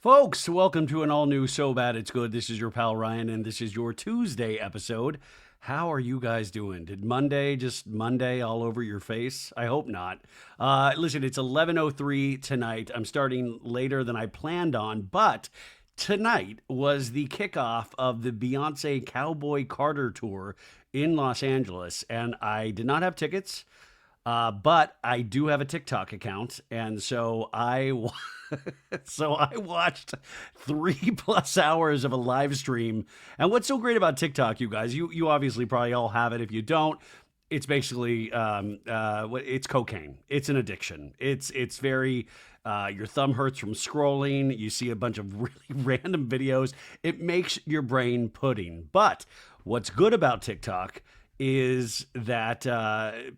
Folks, welcome to an all new So Bad It's Good. This is your pal Ryan, and this is your Tuesday episode. How are you guys doing? Did Monday just Monday all over your face? I hope not. Listen, it's 11:03 tonight. I'm starting later than I planned on, but tonight was the kickoff of the Beyonce Cowboy Carter tour in Los Angeles, and I did not have tickets. But I do have a TikTok account, and so I watched 3+ hours of a live stream. And what's so great about TikTok, you guys? You obviously probably all have it. If you don't, it's basically it's cocaine. It's an addiction. It's very your thumb hurts from scrolling. You see a bunch of really random videos. It makes your brain pudding. But what's good about TikTok is that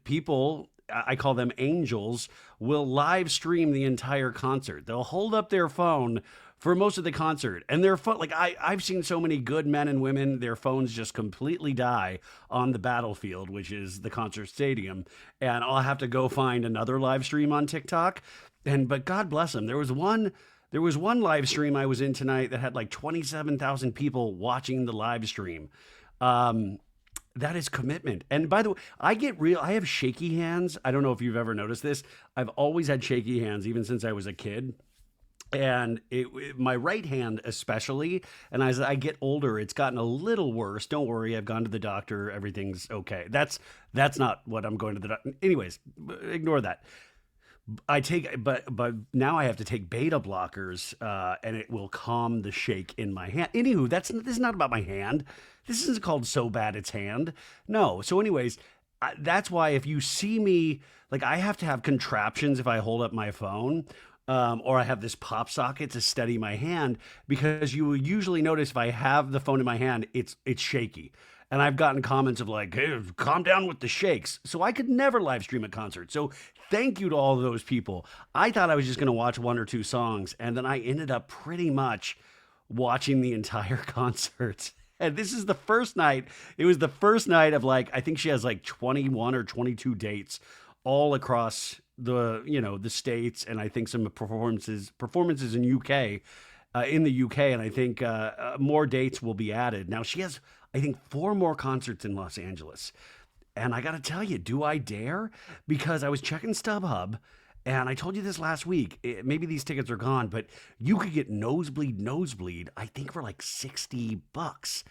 people, I call them angels, will live stream the entire concert. They'll hold up their phone for most of the concert, and their phone, like I've seen so many good men and women, their phones just completely die on the battlefield, which is the concert stadium, and I'll have to go find another live stream on TikTok. And but God bless them. There was one live stream I was in tonight that had like 27,000 people watching the live stream. Um, that is commitment. And by the way, I have shaky hands. I don't know if you've ever noticed this. I've always had shaky hands, even since I was a kid. And my right hand, especially, and as I get older, it's gotten a little worse. Don't worry, I've gone to the doctor. Everything's okay. That's not what I'm going to the doctor. Anyways, ignore that. But now I have to take beta blockers, and it will calm the shake in my hand. Anywho, this is not about my hand. This isn't called So Bad It's Hand. No. So, anyways, that's why if you see me, like I have to have contraptions if I hold up my phone, or I have this pop socket to steady my hand because you will usually notice if I have the phone in my hand, it's shaky. And I've gotten comments of like, hey, calm down with the shakes. So I could never live stream a concert. So thank you to all of those people. I thought I was just going to watch one or two songs, and then I ended up pretty much watching the entire concert. And this is the first night. It was the first night of like, I think she has like 21 or 22 dates all across the states, and I think some performances in UK, in the UK, and I think more dates will be added. Now she has, I think, four more concerts in Los Angeles, and I got to tell you, do I dare? Because I was checking StubHub, and I told you this last week. Maybe these tickets are gone, but you could get nosebleed. I think for like $60,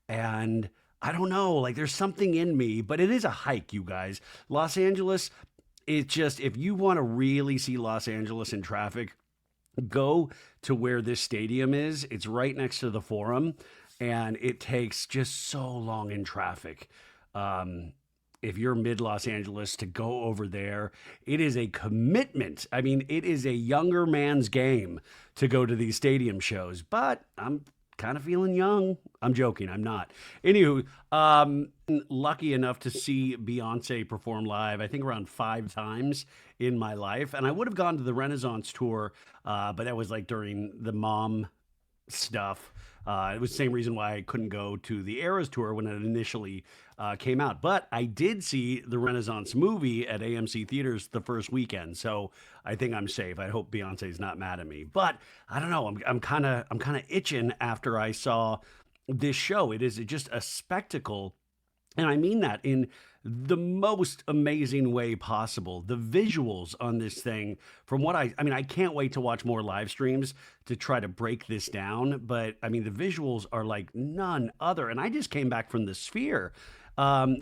and I don't know. Like there's something in me, but it is a hike, you guys. Los Angeles. It's just if you want to really see Los Angeles in traffic, go to where this stadium is. It's right next to the Forum, and it takes just so long in traffic. Um, if you're mid Los Angeles to go over there, it is a commitment. I mean, it is a younger man's game to go to these stadium shows, but I'm kind of feeling young. I'm joking. I'm not. Anywho, lucky enough to see Beyonce perform live, I think around 5 times in my life. And I would have gone to the Renaissance tour, but that was like during the mom stuff. It was the same reason why I couldn't go to the Eras tour when it initially came out. But I did see the Renaissance movie at AMC theaters the first weekend, so I think I'm safe. I hope Beyonce's not mad at me. But I don't know. I'm kind of itching after I saw this show. It is just a spectacle, and I mean that in the most amazing way possible. The visuals on this thing, from what I mean, I can't wait to watch more live streams to try to break this down. But I mean, the visuals are like none other. And I just came back from the Sphere,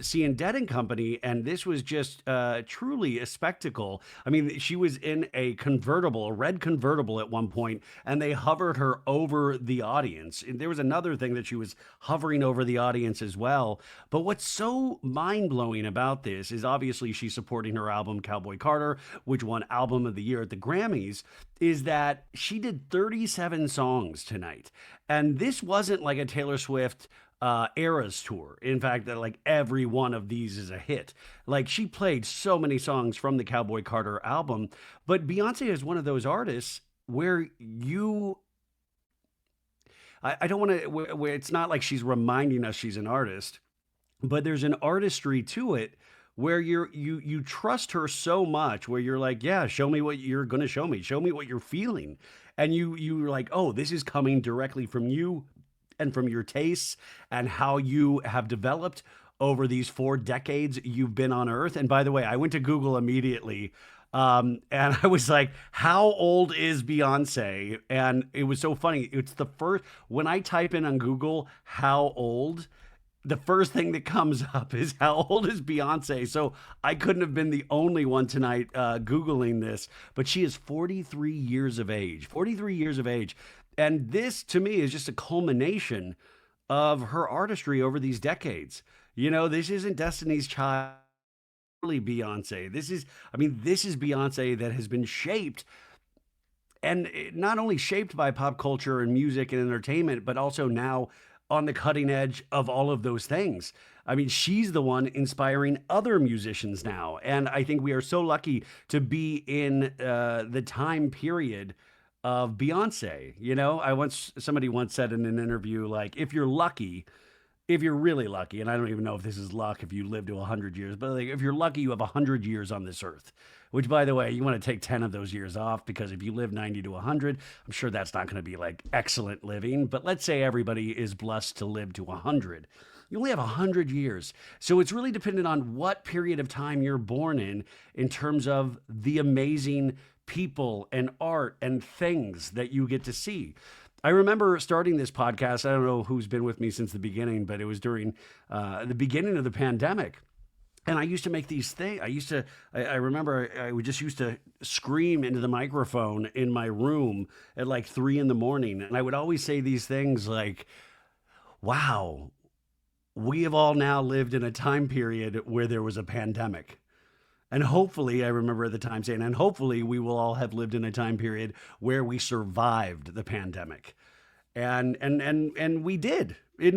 seeing Dead and Company, and this was just truly a spectacle. I mean, she was in a convertible, a red convertible at one point, and they hovered her over the audience. And there was another thing that she was hovering over the audience as well. But what's so mind blowing about this is obviously she's supporting her album Cowboy Carter, which won Album of the Year at the Grammys. Is that she did 37 songs tonight. And this wasn't like a Taylor Swift Eras tour. In fact, that like every one of these is a hit. Like she played so many songs from the Cowboy Carter album, but Beyonce is one of those artists where I don't want to, where it's not like she's reminding us she's an artist, but there's an artistry to it where you trust her so much where you're like, yeah, show me what you're going to show me what you're feeling. and you're like, oh, this is coming directly from you and from your tastes and how you have developed over these 4 decades you've been on Earth. And by the way, I went to Google immediately. And I was like, how old is Beyonce? And it was so funny. It's the first, when I type in on Google, how old, the first thing that comes up is how old is Beyonce? So I couldn't have been the only one tonight Googling this, but she is 43 years of age. 43 years of age. And this to me is just a culmination of her artistry over these decades. This isn't Destiny's Child, really Beyonce. This is Beyonce that has been shaped, and not only shaped by pop culture and music and entertainment, but also now on the cutting edge of all of those things. I mean, she's the one inspiring other musicians now. And I think we are so lucky to be in the time period of Beyonce. Somebody once said in an interview, like, if you're really lucky, and I don't even know if this is luck if you live to 100 years, but like if you're lucky, you have 100 years on this earth, which, by the way, you want to take 10 of those years off, because if you live 90 to 100, I'm sure that's not going to be like excellent living. But let's say everybody is blessed to live to 100. You only have 100 years. So it's really dependent on what period of time you're born in terms of the amazing people and art and things that you get to see. I remember starting this podcast. I don't know who's been with me since the beginning, but it was during the beginning of the pandemic. And I used to make these things. I remember I would just used to scream into the microphone in my room at like 3 in the morning. And I would always say these things like, wow, we have all now lived in a time period where there was a pandemic. And hopefully, I remember at the time saying, and hopefully we will all have lived in a time period where we survived the pandemic. And we did we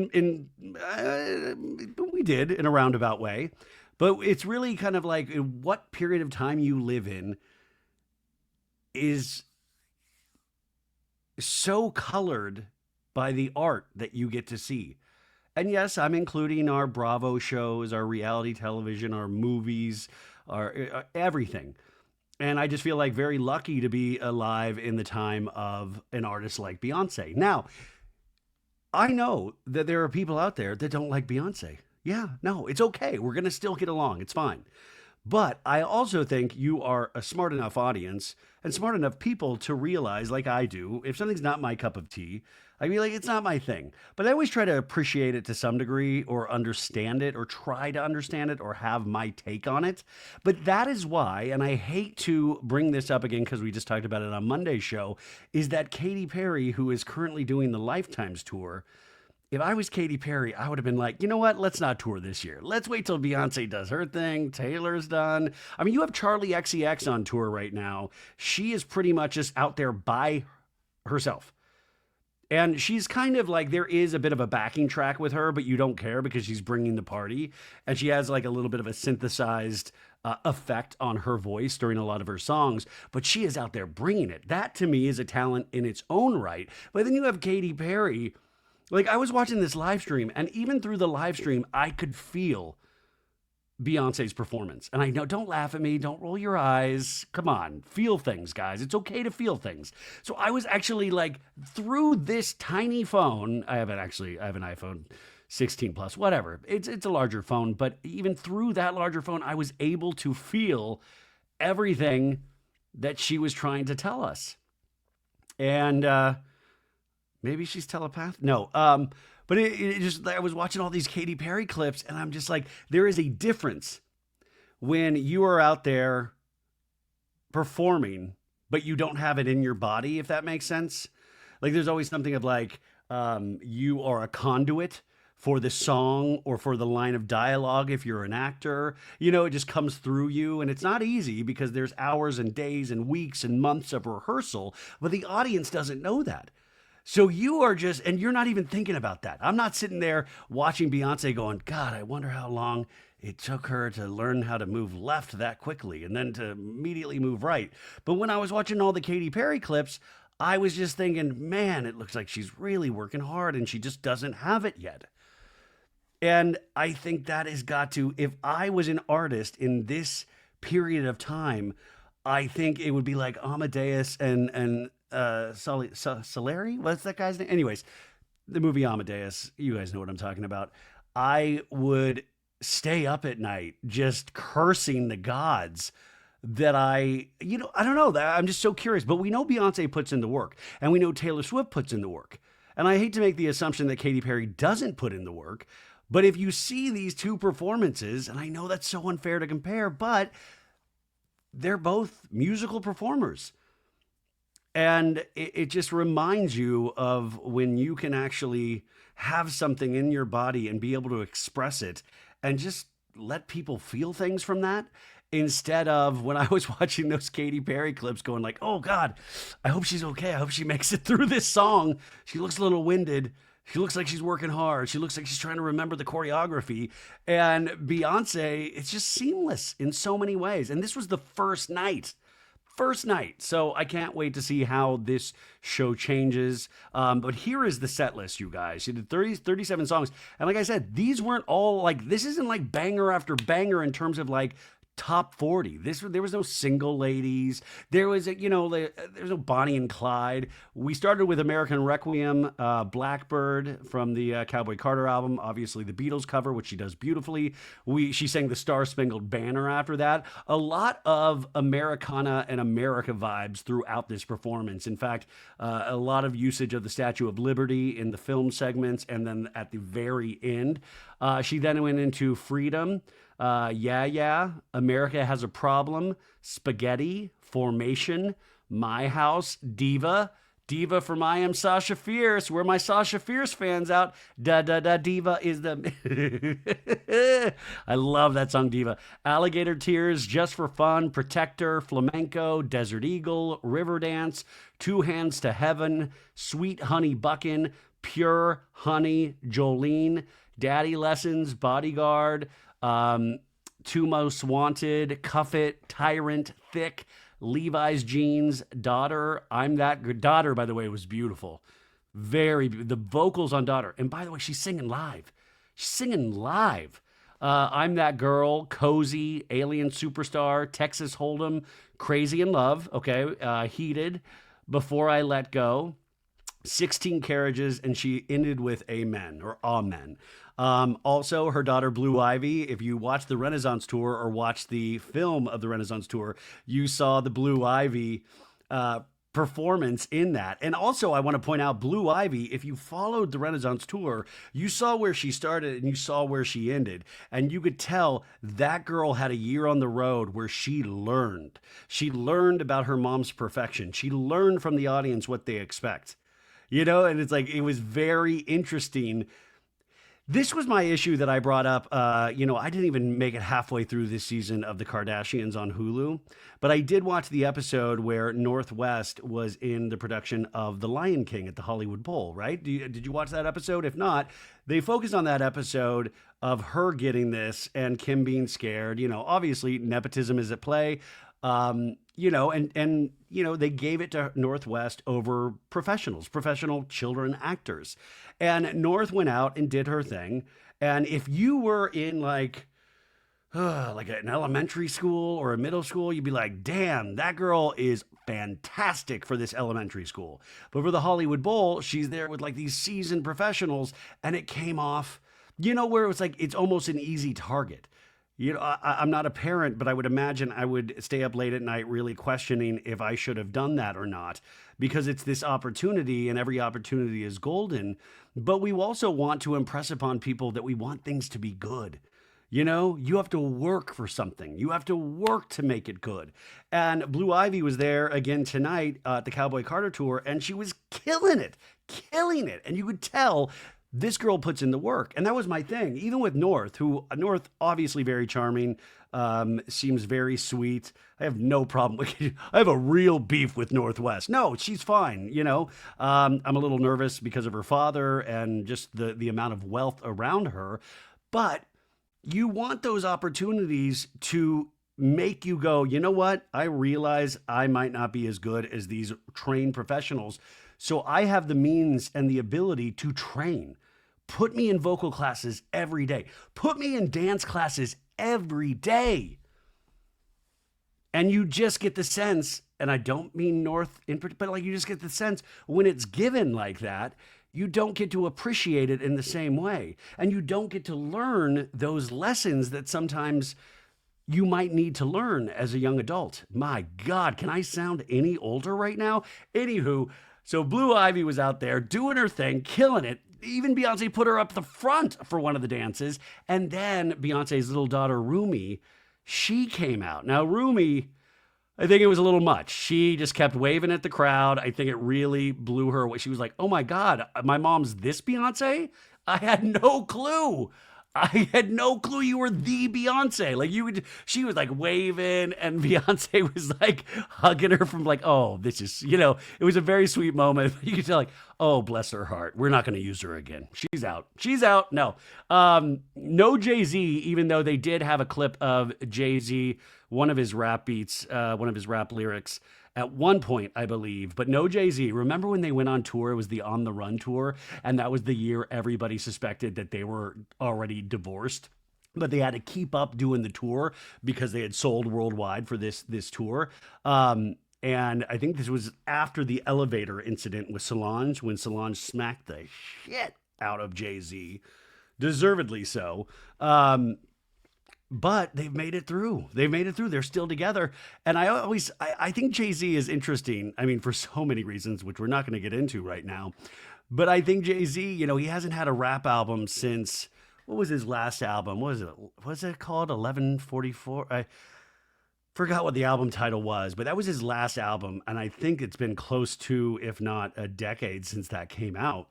did in a roundabout way. But it's really kind of like what period of time you live in is so colored by the art that you get to see. And yes, I'm including our Bravo shows, our reality television, our movies, our everything. And I just feel like very lucky to be alive in the time of an artist like Beyonce. Now, I know that there are people out there that don't like Beyonce. Yeah, no, it's okay. We're going to still get along. It's fine. But I also think you are a smart enough audience and smart enough people to realize, like I do, if something's not my cup of tea, I mean, like, it's not my thing. But I always try to appreciate it to some degree, or understand it, or try to understand it, or have my take on it. But that is why, and I hate to bring this up again because we just talked about it on Monday's show, is that Katy Perry, who is currently doing the Lifetimes tour, if I was Katy Perry, I would have been like, you know what? Let's not tour this year. Let's wait till Beyonce does her thing. Taylor's done. I mean, you have Charlie XCX on tour right now. She is pretty much just out there by herself. And she's kind of like, there is a bit of a backing track with her, but you don't care because she's bringing the party. And she has like a little bit of a synthesized effect on her voice during a lot of her songs, but she is out there bringing it. That to me is a talent in its own right. But then you have Katy Perry. Like, I was watching this live stream, and even through the live stream, I could feel Beyonce's performance. And I know, don't laugh at me, don't roll your eyes. Come on, feel things, guys. It's okay to feel things. So I was actually like, through this tiny phone, I have an iPhone 16 plus, whatever. It's a larger phone, but even through that larger phone, I was able to feel everything that she was trying to tell us. And maybe she's telepath. No, but it just, I was watching all these Katy Perry clips, and I'm just like, there is a difference when you are out there performing, but you don't have it in your body, if that makes sense. Like, there's always something of like, you are a conduit for the song or for the line of dialogue if you're an actor. It just comes through you, and it's not easy because there's hours and days and weeks and months of rehearsal, but the audience doesn't know that. So you are just, and you're not even thinking about that. I'm not sitting there watching Beyonce going, God, I wonder how long it took her to learn how to move left that quickly and then to immediately move right. But when I was watching all the Katy Perry clips, I was just thinking, man, it looks like she's really working hard and she just doesn't have it yet. And I think that has got to, if I was an artist in this period of time, I think it would be like Amadeus and Salieri. What's that guy's name? Anyways, the movie Amadeus. You guys know what I'm talking about. I would stay up at night just cursing the gods that I don't know that I'm just so curious. But we know Beyonce puts in the work, and we know Taylor Swift puts in the work. And I hate to make the assumption that Katy Perry doesn't put in the work, but if you see these two performances, and I know that's so unfair to compare, but they're both musical performers. And it just reminds you of when you can actually have something in your body and be able to express it and just let people feel things from that instead of when I was watching those Katy Perry clips going like, oh God, I hope she's okay. I hope she makes it through this song. She looks a little winded. She looks like she's working hard. She looks like she's trying to remember the choreography. And Beyonce, it's just seamless in so many ways. And this was the first night. First night. So I can't wait to see how this show changes. But here is the set list, you guys. She did 37 songs. And like I said, these weren't all like, this isn't like banger after banger in terms of like top 40. There was no single ladies. There was there's no Bonnie and Clyde. We started with American Requiem, Blackbird from the Cowboy Carter album, obviously the Beatles cover, which she does beautifully. She sang the Star Spangled Banner after that. A lot of Americana and America vibes throughout this performance. In fact, a lot of usage of the Statue of Liberty in the film segments, and then at the very end, she then went into Freedom. Yeah, yeah. America Has a Problem. Spaghetti. Formation. My House. Diva. Diva from I Am Sasha Fierce. Where my Sasha Fierce fans out. Da da da. Diva is the. I love that song, Diva. Alligator Tears. Just for Fun. Protector. Flamenco. Desert Eagle. River Dance. Two Hands to Heaven. Sweet Honey Buckin'. Pure Honey. Jolene. Daddy Lessons. Bodyguard. Two Most Wanted, Cuff It, Tyrant, Thick, Levi's Jeans, Daughter. I'm That Daughter, by the way, was beautiful. The vocals on Daughter. And by the way, she's singing live. She's singing live. I'm That Girl, Cozy, Alien Superstar, Texas Hold'em, Crazy in Love, okay, Heated, Before I Let Go, 16 Carriages, and she ended with Amen or Amen. Also, her daughter Blue Ivy, if you watch the Renaissance Tour or watch the film of the Renaissance Tour, you saw the Blue Ivy performance in that. And also, I want to point out Blue Ivy, if you followed the Renaissance Tour, you saw where she started and you saw where she ended. And you could tell that girl had a year on the road where she learned. She learned about her mom's perfection. She learned from the audience what they expect. And it's like, it was very interesting. This was my issue that I brought up. I didn't even make it halfway through this season of The Kardashians on Hulu, but I did watch the episode where Northwest was in the production of The Lion King at the Hollywood Bowl, right? Did you watch that episode? If not, they focused on that episode of her getting this and Kim being scared. Obviously nepotism is at play. They gave it to Northwest over professional children actors. And North went out and did her thing. And if you were in like an elementary school or a middle school, you'd be like, damn, that girl is fantastic for this elementary school. But for the Hollywood Bowl, she's there with like these seasoned professionals, and it came off, where it was like, it's almost an easy target. I'm not a parent, but I would imagine I would stay up late at night really questioning if I should have done that or not, because it's this opportunity and every opportunity is golden. But we also want to impress upon people that we want things to be good. You have to work for something. You have to work to make it good. And Blue Ivy was there again tonight at the Cowboy Carter Tour, and she was killing it. And you could tell this girl puts in the work. And that was my thing. Even with North, North, obviously very charming, seems very sweet. I have no problem with it. I have a real beef with Northwest. No, she's fine. I'm a little nervous because of her father and just the amount of wealth around her. But you want those opportunities to make you go, you know what? I realize I might not be as good as these trained professionals. So I have the means and the ability to train. Put me in vocal classes every day. Put me in dance classes every day. And you just get the sense and I don't mean North but like you just get the sense when it's given like that, you don't get to appreciate it in the same way. And you don't get to learn those lessons that sometimes you might need to learn as a young adult. My God, can I sound any older right now? Anywho, so Blue Ivy was out there doing her thing, killing it. Even Beyonce put her up the front for one of the dances. And then Beyonce's little daughter, Rumi, she came out. Now, Rumi, I think it was a little much. She just kept waving at the crowd. I think it really blew her away. She was like, oh my God, my mom's this Beyonce? I had no clue. I had no clue you were the Beyonce. Like you would, she was like waving, and Beyonce was like hugging her from like, oh, this is, it was a very sweet moment. You could tell like, oh, bless her heart. We're not going to use her again. She's out. She's out. No, no Jay-Z, even though they did have a clip of Jay-Z, one of his rap beats, one of his rap lyrics at one point, I believe, but no Jay-Z. Remember when they went on tour? It was the On the Run tour, and that was the year everybody suspected that they were already divorced. But they had to keep up doing the tour because they had sold worldwide for this tour. And I think this was after the elevator incident with Solange, when Solange smacked the shit out of Jay-Z, deservedly so. But they've made it through. They've made it through. They're still together. And I think Jay-Z is interesting. I mean, for so many reasons, which we're not going to get into right now. But I think Jay-Z, he hasn't had a rap album since, what was his last album? What was it? Was it called 1144? I forgot what the album title was, but that was his last album. And I think it's been close to, if not a decade since that came out.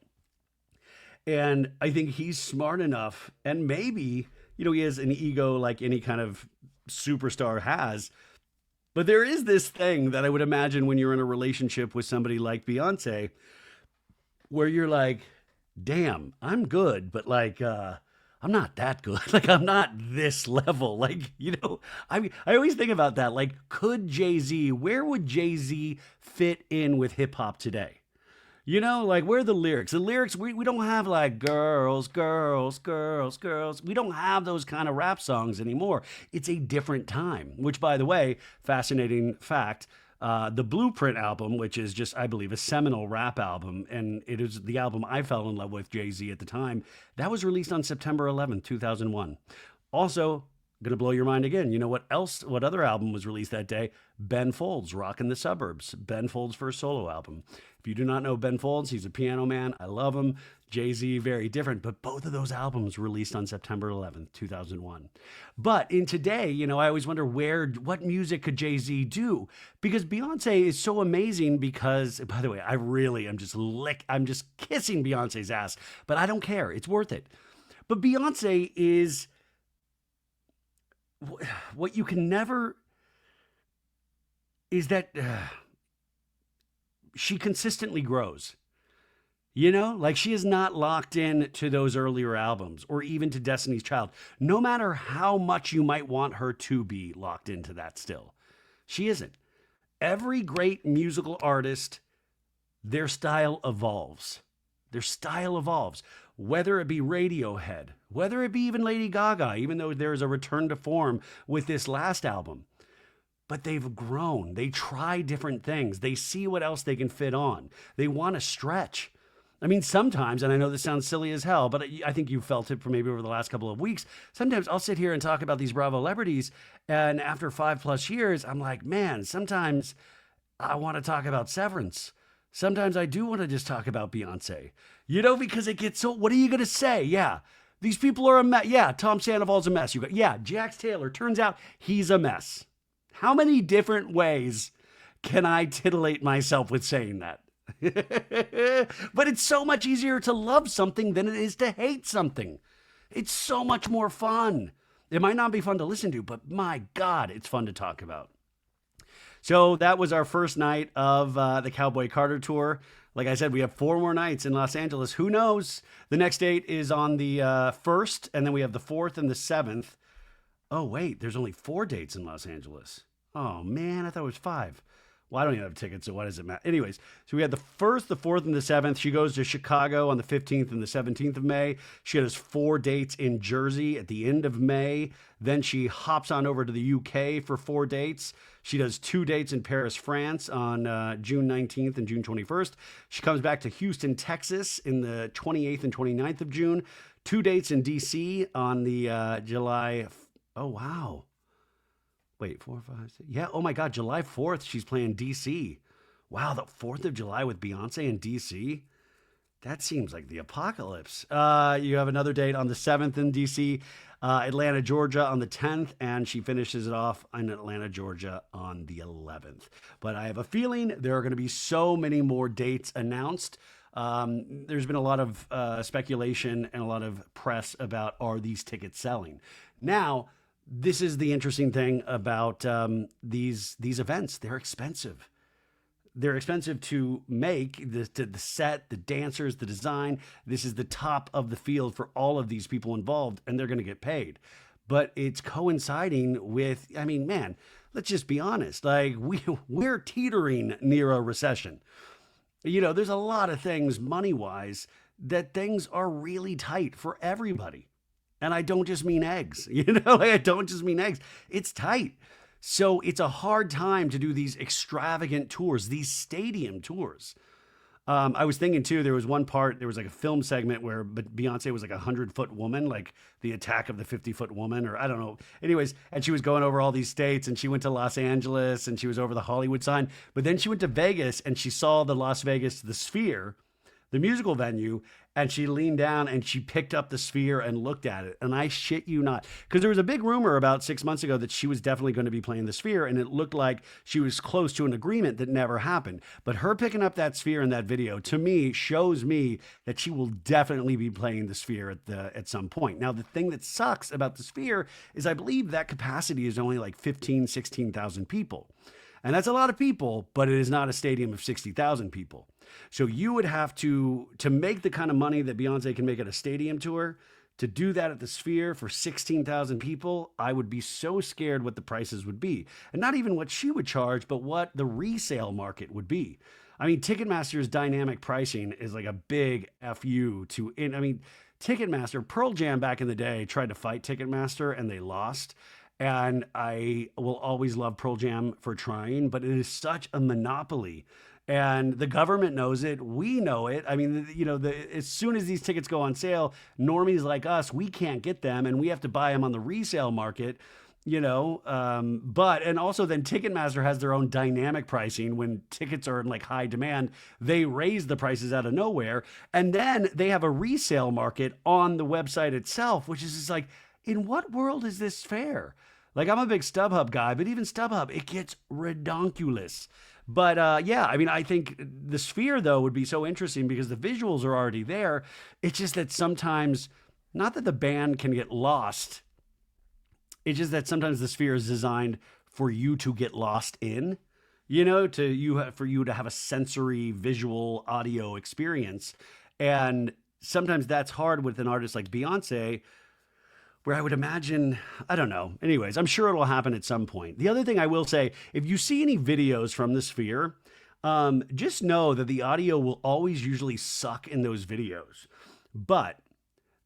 And I think he's smart enough, and maybe he has an ego like any kind of superstar has. But there is this thing that I would imagine when you're in a relationship with somebody like Beyonce, where you're like, damn, I'm good, but like, I'm not that good. Like, I'm not this level. Like, I always think about that. Like, where would Jay-Z fit in with hip hop today? Like where are the lyrics? The lyrics, we don't have like girls, girls, girls, girls. We don't have those kind of rap songs anymore. It's a different time, which, by the way, fascinating fact, the Blueprint album, which is just, I believe, a seminal rap album, and it is the album I fell in love with Jay-Z at the time, that was released on September 11th, 2001. Also, gonna blow your mind again. You know what else? What other album was released that day? Ben Folds, Rockin' the Suburbs. Ben Folds' first solo album. If you do not know Ben Folds, he's a piano man. I love him. Jay-Z, very different, but both of those albums released on September 11th, 2001. But in today, I always wonder what music could Jay-Z do? Because Beyonce is so amazing because, by the way, I'm just kissing Beyonce's ass, but I don't care. It's worth it. But Beyonce is what you can never is that she consistently grows. Like she is not locked in to those earlier albums or even to Destiny's Child, no matter how much you might want her to be locked into that still. She isn't. Every great musical artist, their style evolves. Their style evolves. Whether it be Radiohead, whether it be even Lady Gaga, even though there is a return to form with this last album. But they've grown. They try different things. They see what else they can fit on. They want to stretch. I mean, sometimes, and I know this sounds silly as hell, but I think you felt it for maybe over the last couple of weeks. Sometimes I'll sit here and talk about these Bravo celebrities, and after 5+ years, I'm like, man, sometimes I want to talk about Severance. Sometimes I do want to just talk about Beyonce, because it gets so, what are you going to say? Yeah, these people are a mess. Yeah, Tom Sandoval's a mess. Jax Taylor, turns out he's a mess. How many different ways can I titillate myself with saying that? But it's so much easier to love something than it is to hate something. It's so much more fun. It might not be fun to listen to, but my God, it's fun to talk about. So that was our first night of the Cowboy Carter tour. Like I said, we have 4 more nights in Los Angeles. Who knows? The next date is on the 1st, and then we have the 4th and the 7th. Oh, wait, there's only 4 dates in Los Angeles. Oh, man, I thought it was 5. Well, I don't even have tickets, so what does it matter? Anyways, so we had the 1st, the 4th, and the 7th. She goes to Chicago on the 15th and the 17th of May. She has 4 dates in Jersey at the end of May. Then she hops on over to the UK for 4 dates. She does 2 dates in Paris, France on June 19th and June 21st. She comes back to Houston, Texas in the 28th and 29th of June. 2 dates in DC on the July. Oh, wow. Wait, 4, 5, 6. Yeah. Oh my God. July 4th, she's playing DC. Wow. The 4th of July with Beyonce in DC. That seems like the apocalypse. You have another date on the 7th in DC, Atlanta, Georgia on the 10th, and she finishes it off in Atlanta, Georgia on the 11th. But I have a feeling there are going to be so many more dates announced. There's been a lot of speculation and a lot of press about, are these tickets selling? Now, this is the interesting thing about these events. They're expensive. They're expensive to make, the set, the dancers, the design. This is the top of the field for all of these people involved, and they're going to get paid. But it's coinciding with, I mean, man, let's just be honest. Like, we're teetering near a recession. You know, there's a lot of things money-wise that things are really tight for everybody. And I don't just mean eggs, like I don't just mean eggs. It's tight. So it's a hard time to do these extravagant tours, these stadium tours. I was thinking too, there was one part, there was like a film segment where Beyonce was like a 100-foot woman, like the attack of the 50-foot woman, or I don't know. Anyways, and she was going over all these states, and she went to Los Angeles, and she was over the Hollywood sign. But then she went to Vegas, and she saw the Las Vegas, the Sphere, the musical venue, and she leaned down and she picked up the Sphere and looked at it. And I shit you not, because there was a big rumor about 6 months ago that she was definitely going to be playing the Sphere, and it looked like she was close to an agreement that never happened. But her picking up that Sphere in that video, to me, shows me that she will definitely be playing the Sphere at some point. Now, the thing that sucks about the Sphere is I believe that capacity is only like 15, 16,000 people. And that's a lot of people, but it is not a stadium of 60,000 people. So you would have to make the kind of money that Beyonce can make at a stadium tour, to do that at the Sphere for 16,000 people, I would be so scared what the prices would be. And not even what she would charge, but what the resale market would be. I mean, Ticketmaster's dynamic pricing is like a big FU to, I mean, Ticketmaster, Pearl Jam back in the day tried to fight Ticketmaster and they lost. And I will always love Pearl Jam for trying, but it is such a monopoly. And the government knows it. We know it. I mean, as soon as these tickets go on sale, normies like us, we can't get them, and we have to buy them on the resale market. And also then Ticketmaster has their own dynamic pricing. When tickets are in like high demand, they raise the prices out of nowhere. And then they have a resale market on the website itself, which is just like, in what world is this fair? Like, I'm a big StubHub guy, but even StubHub, it gets redonkulous. But yeah, I mean, I think the Sphere, though, would be so interesting because the visuals are already there. It's just that sometimes, not that the band can get lost, it's just that sometimes the Sphere is designed for you to get lost in, for you to have a sensory, visual, audio experience. And sometimes that's hard with an artist like Beyonce, where I would imagine, I don't know. Anyways, I'm sure it'll happen at some point. The other thing I will say, if you see any videos from the Sphere, just know that the audio will always usually suck in those videos. But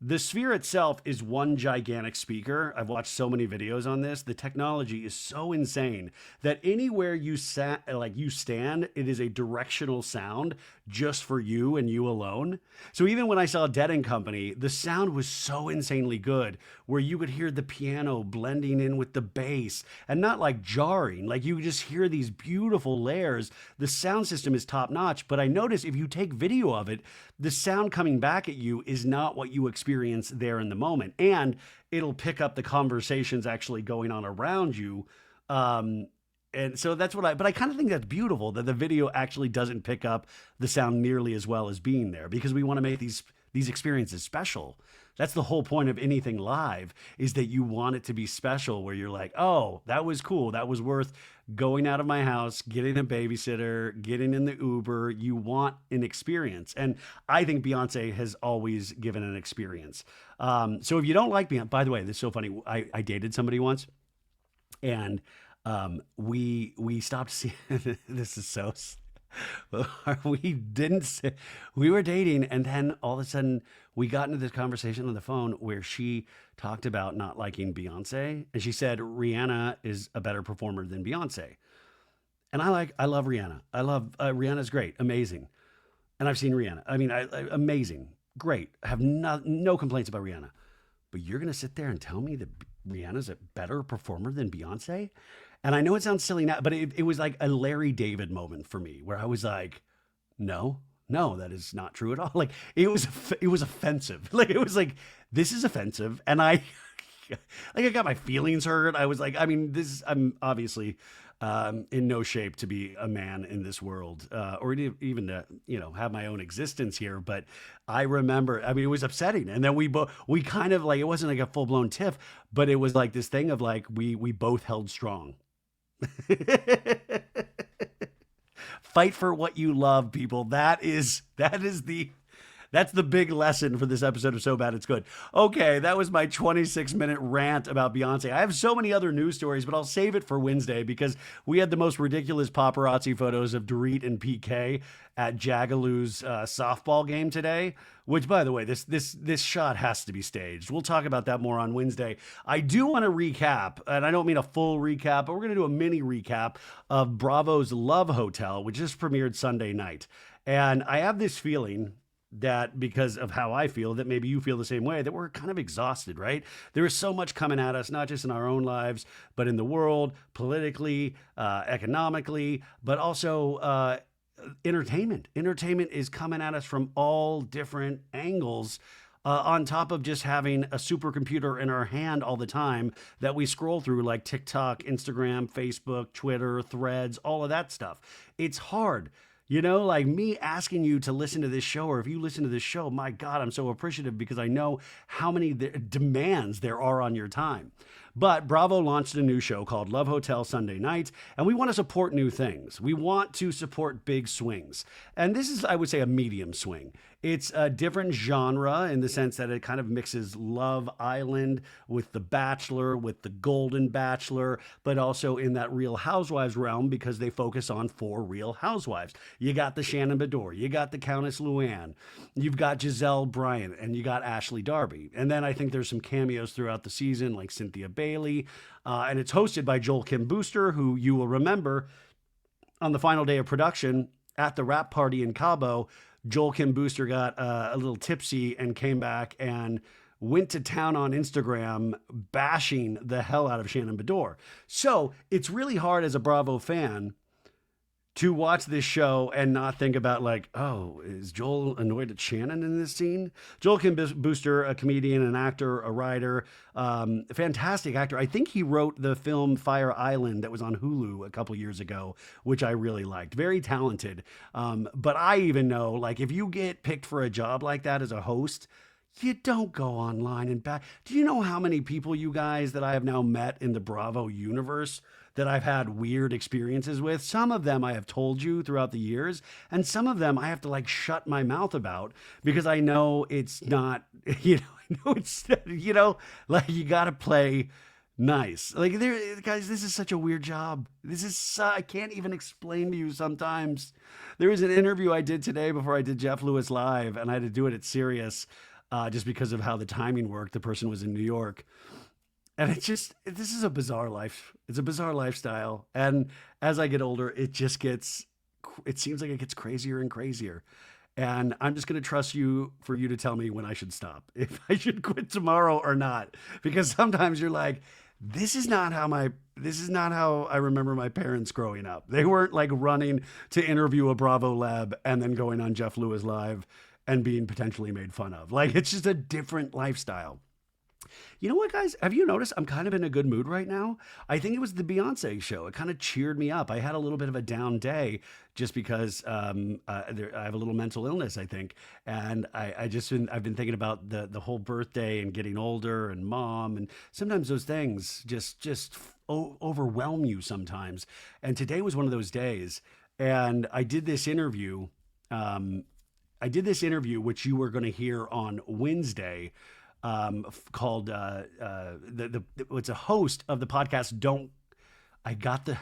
the Sphere itself is one gigantic speaker. I've watched so many videos on this. The technology is so insane that anywhere you stand, it is a directional sound just for you and you alone. So even when I saw Dead & Company, the sound was so insanely good where you could hear the piano blending in with the bass and not like jarring. Like, you just hear these beautiful layers. The sound system is top notch, but I notice if you take video of it, the sound coming back at you is not what you experience there in the moment. And it'll pick up the conversations actually going on around you. And so that's but I kind of think that's beautiful that the video actually doesn't pick up the sound nearly as well as being there, because we want to make these experiences special. That's the whole point of anything live, is that you want it to be special, where you're like, oh, that was cool. That was worth going out of my house, getting a babysitter, getting in the Uber. You want an experience. And I think Beyonce has always given an experience. So if you don't like Beyonce, by the way, this is so funny. I dated somebody once, and We stopped seeing. This is so. We didn't. We were dating, and then all of a sudden, we got into this conversation on the phone where she talked about not liking Beyonce, and she said Rihanna is a better performer than Beyonce. And I love Rihanna. I love Rihanna's great, amazing, and I've seen Rihanna. I mean, amazing, great. I have no complaints about Rihanna. But you're gonna sit there and tell me that Rihanna's a better performer than Beyonce? And I know it sounds silly now, but it was like a Larry David moment for me where I was like, no, no, that is not true at all. Like it was offensive. Like it was like, this is offensive. And I, like I got my feelings hurt. I was like, I mean, I'm obviously in no shape to be a man in this world, or even to, have my own existence here. But I remember, I mean, it was upsetting. And then we kind of like, it wasn't like a full blown tiff, but it was like this thing of like, we both held strong. Fight for what you love, people. That's the big lesson for this episode of So Bad It's Good. Okay, that was my 26-minute rant about Beyonce. I have so many other news stories, but I'll save it for Wednesday because we had the most ridiculous paparazzi photos of Dorit and PK at Jagaloo's softball game today. Which, by the way, this shot has to be staged. We'll talk about that more on Wednesday. I do want to recap, and I don't mean a full recap, but we're going to do a mini recap of Bravo's Love Hotel, which just premiered Sunday night. And I have this feeling that because of how I feel, that maybe you feel the same way, that we're kind of exhausted, right? There is so much coming at us, not just in our own lives, but in the world, politically, economically, but also entertainment. Entertainment is coming at us from all different angles. On top of just having a supercomputer in our hand all the time that we scroll through, like TikTok, Instagram, Facebook, Twitter, Threads, all of that stuff. It's hard. Like me asking you to listen to this show, or if you listen to this show, my God, I'm so appreciative because I know how many demands there are on your time. But Bravo launched a new show called Love Hotel Sunday Night, and we want to support new things. We want to support big swings. And this is, I would say, a medium swing. It's a different genre in the sense that it kind of mixes Love Island with The Bachelor, with The Golden Bachelor, but also in that Real Housewives realm because they focus on 4 Real Housewives. You got the Shannon Bedore, you got the Countess Luann, you've got Giselle Bryant, and you got Ashley Darby. And then I think there's some cameos throughout the season, like Cynthia Bailey, and it's hosted by Joel Kim Booster, who you will remember on the final day of production at the wrap party in Cabo. Joel Kim Booster got a little tipsy and came back and went to town on Instagram bashing the hell out of Shannon Bedore. So it's really hard as a Bravo fan to watch this show and not think about like, oh, is Joel annoyed at Shannon in this scene? Joel Kim Booster, a comedian, an actor, a writer, a fantastic actor. I think he wrote the film Fire Island that was on Hulu a couple years ago, which I really liked. Very talented. But I even know, like, if you get picked for a job like that as a host, you don't go online and back. Do you know how many people, you guys, that I have now met in the Bravo universe that I've had weird experiences with? Some of them I have told you throughout the years, and some of them I have to like shut my mouth about because I know it's not, I know it's, like you got to play nice. Like guys, this is such a weird job. I can't even explain to you sometimes. There was an interview I did today before I did Jeff Lewis Live, and I had to do it at Sirius. Just because of how the timing worked. The person was in New York. And this is a bizarre life. It's a bizarre lifestyle. And as I get older, it seems like it gets crazier and crazier. And I'm just going to trust you for you to tell me when I should stop, if I should quit tomorrow or not. Because sometimes you're like, this is not how I remember my parents growing up. They weren't like running to interview a Bravo lab and then going on Jeff Lewis Live and being potentially made fun of. Like, it's just a different lifestyle. You know what, guys? Have you noticed I'm kind of in a good mood right now? I think it was the Beyonce show. It kind of cheered me up. I had a little bit of a down day just because I have a little mental illness, I think. And I've been thinking about the whole birthday and getting older and mom. And sometimes those things just overwhelm you sometimes. And today was one of those days. And I did this interview. Which you were going to hear on Wednesday, called it's a host of the podcast I got the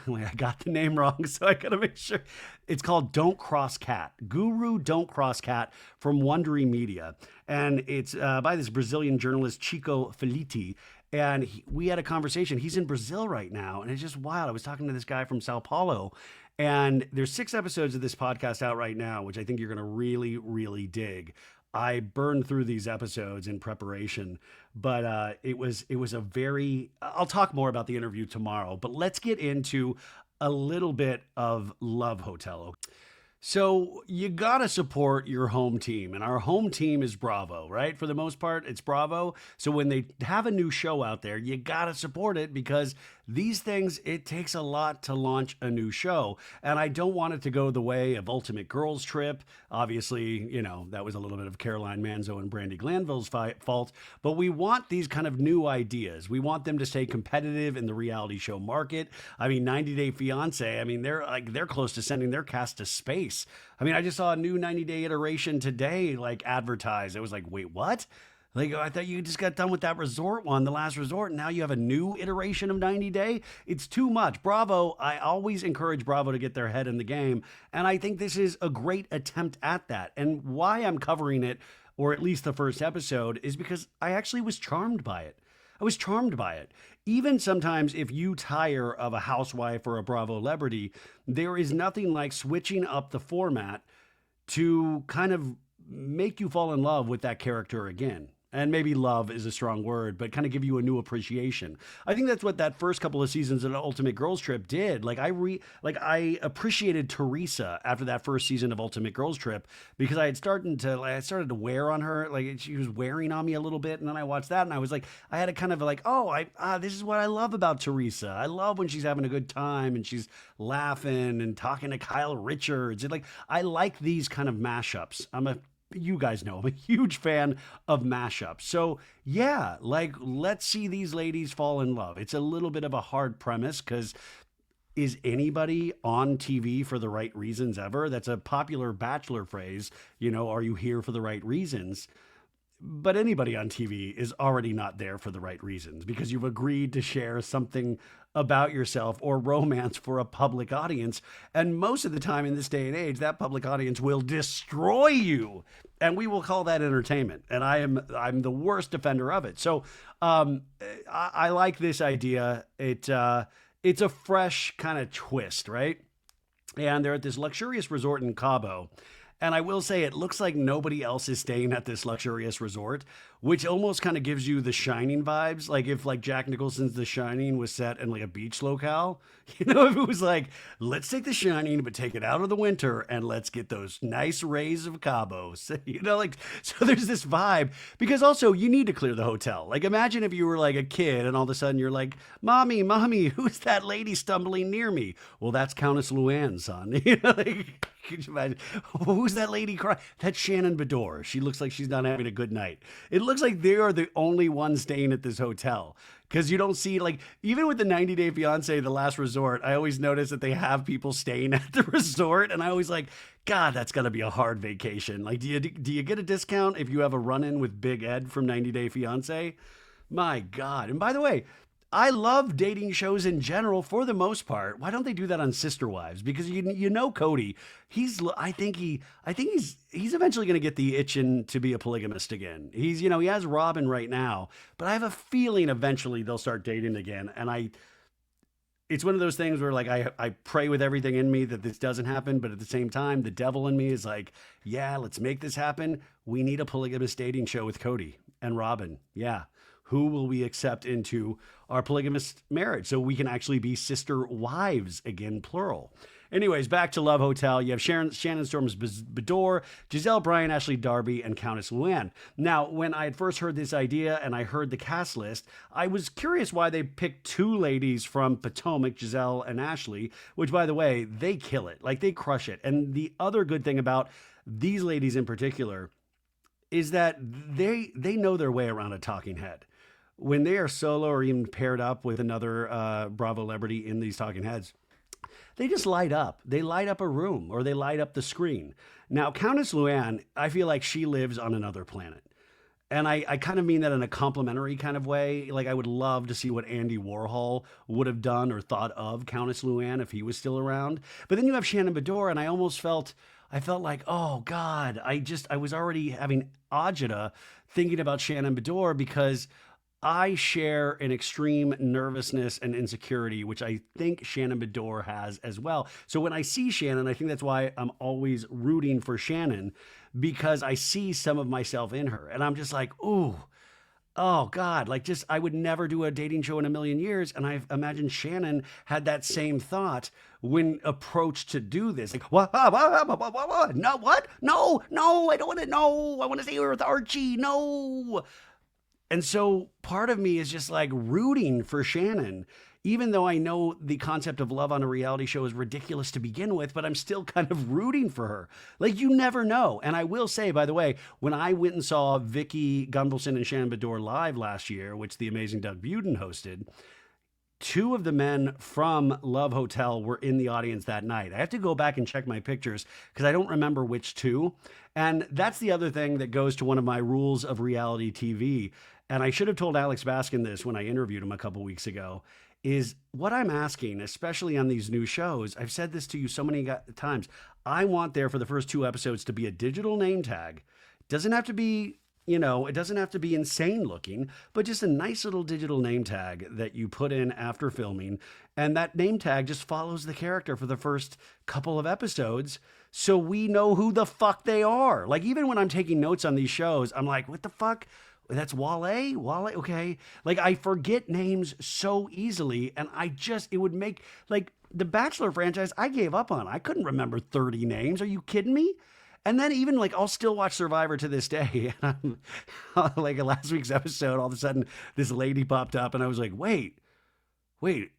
name wrong, so I gotta make sure. It's called Don't Cross Cat. Guru Don't Cross Cat from Wondery Media. And it's by this Brazilian journalist, Chico Felitti. And we had a conversation. He's in Brazil right now, and it's just wild. I was talking to this guy from Sao Paulo, and there's 6 episodes of this podcast out right now, which I think you're going to really, really dig. I burned through these episodes in preparation, but it was a very. I'll talk more about the interview tomorrow, but let's get into a little bit of Love Hotel. So you gotta support your home team, and our home team is Bravo, right? For the most part, it's Bravo. So when they have a new show out there, you gotta support it because these things, it takes a lot to launch a new show. And I don't want it to go the way of Ultimate Girls Trip. Obviously, that was a little bit of Caroline Manzo and Brandy Glanville's fault, but we want these kind of new ideas. We want them to stay competitive in the reality show market. I mean, 90 Day Fiance, I mean, they're close to sending their cast to space. I mean, I just saw a new 90 Day iteration today, like advertised. It was like, wait, what? Like, I thought you just got done with that resort one, the last resort, and now you have a new iteration of 90 Day? It's too much. Bravo, I always encourage Bravo to get their head in the game, and I think this is a great attempt at that. And why I'm covering it, or at least the first episode, is because I actually was charmed by it. I was charmed by it. Even sometimes if you tire of a housewife or a Bravo celebrity, there is nothing like switching up the format to kind of make you fall in love with that character again. And maybe love is a strong word, but kind of give you a new appreciation. I think that's what that first couple of seasons of Ultimate Girls Trip did. I appreciated Teresa after that first season of Ultimate Girls Trip because I started to wear on her. Like she was wearing on me a little bit, and then I watched that, and I was like, I had a kind of like, this is what I love about Teresa. I love when she's having a good time and she's laughing and talking to Kyle Richards. And I like these kind of mashups. You guys know I'm a huge fan of mashups. So yeah, let's see these ladies fall in love. It's a little bit of a hard premise because is anybody on TV for the right reasons ever? That's a popular Bachelor phrase. Are you here for the right reasons? But anybody on TV is already not there for the right reasons because you've agreed to share something about yourself or romance for a public audience. And most of the time in this day and age, that public audience will destroy you. And we will call that entertainment. And I'm the worst defender of it. So I like this idea. It's a fresh kind of twist, right? And they're at this luxurious resort in Cabo. And I will say it looks like nobody else is staying at this luxurious resort, which almost kind of gives you The Shining vibes. Like if Jack Nicholson's The Shining was set in like a beach locale, if it was like, let's take The Shining, but take it out of the winter and let's get those nice rays of Cabo. So, so there's this vibe because also you need to clear the hotel. Like imagine if you were like a kid and all of a sudden you're like, mommy, who's that lady stumbling near me? Well, that's Countess Luann, son. Could you imagine? Who's that lady crying? That's Shannon Bedore. She looks like she's not having a good night. It looks like they are the only ones staying at this hotel because you don't see even with the 90 Day Fiance, the last resort, I always notice that they have people staying at the resort. And I always God, that's got to be a hard vacation. Do you get a discount if you have a run-in with Big Ed from 90 Day Fiance? My God. And by the way, I love dating shows in general for the most part. Why don't they do that on Sister Wives? Because Cody, I think he's eventually going to get the itching to be a polygamist again. He has Robin right now, but I have a feeling eventually they'll start dating again. And it's one of those things where I pray with everything in me that this doesn't happen, but at the same time, the devil in me is like, yeah, let's make this happen. We need a polygamous dating show with Cody and Robin. Yeah. Who will we accept into our polygamous marriage so we can actually be sister wives again, plural? Anyways, back to Love Hotel. You have Shannon Storms Bedore, Giselle Bryan, Ashley Darby, and Countess Luann. Now, when I had first heard this idea and I heard the cast list, I was curious why they picked 2 ladies from Potomac, Giselle and Ashley, which, by the way, they kill it. They crush it. And the other good thing about these ladies in particular is that they know their way around a talking head. When they are solo or even paired up with another Bravo celebrity in these talking heads, they just light up. They light up a room or they light up the screen. Now, Countess Luann, I feel like she lives on another planet. And I kind of mean that in a complimentary kind of way. Like, I would love to see what Andy Warhol would have done or thought of Countess Luann if he was still around. But then you have Shannon Bedore, and I felt like, oh God, I was already having agita thinking about Shannon Bedore because I share an extreme nervousness and insecurity, which I think Shannon Bedore has as well. So when I see Shannon, I think that's why I'm always rooting for Shannon because I see some of myself in her. And I'm just like, ooh, oh God, like just I would never do a dating show in a million years. And I imagine Shannon had that same thought when approached to do this. Like, what? No, what? No, no, I don't want to know. I want to stay here with Archie. No. And so part of me is just like rooting for Shannon, even though I know the concept of love on a reality show is ridiculous to begin with, but I'm still kind of rooting for her. Like, you never know. And I will say, by the way, when I went and saw Vicky Gunvalson and Shannon Bedore live last year, which the amazing Doug Buden hosted, two of the men from Love Hotel were in the audience that night. I have to go back and check my pictures because I don't remember which two. And that's the other thing that goes to one of my rules of reality TV. And I should have told Alex Baskin this when I interviewed him a couple weeks ago, is what I'm asking, especially on these new shows. I've said this to you so many times. I want there for the first two episodes to be a digital name tag. Doesn't have to be, it doesn't have to be insane looking, but just a nice little digital name tag that you put in after filming. And that name tag just follows the character for the first couple of episodes. So we know who the fuck they are. Like, even when I'm taking notes on these shows, I'm like, what the fuck? That's Wale? Wale? Okay. Like, I forget names so easily. And it would make, like, the Bachelor franchise, I gave up on. I couldn't remember 30 names. Are you kidding me? And then even like I'll still watch Survivor to this day. And like last week's episode, all of a sudden this lady popped up and I was like, wait, when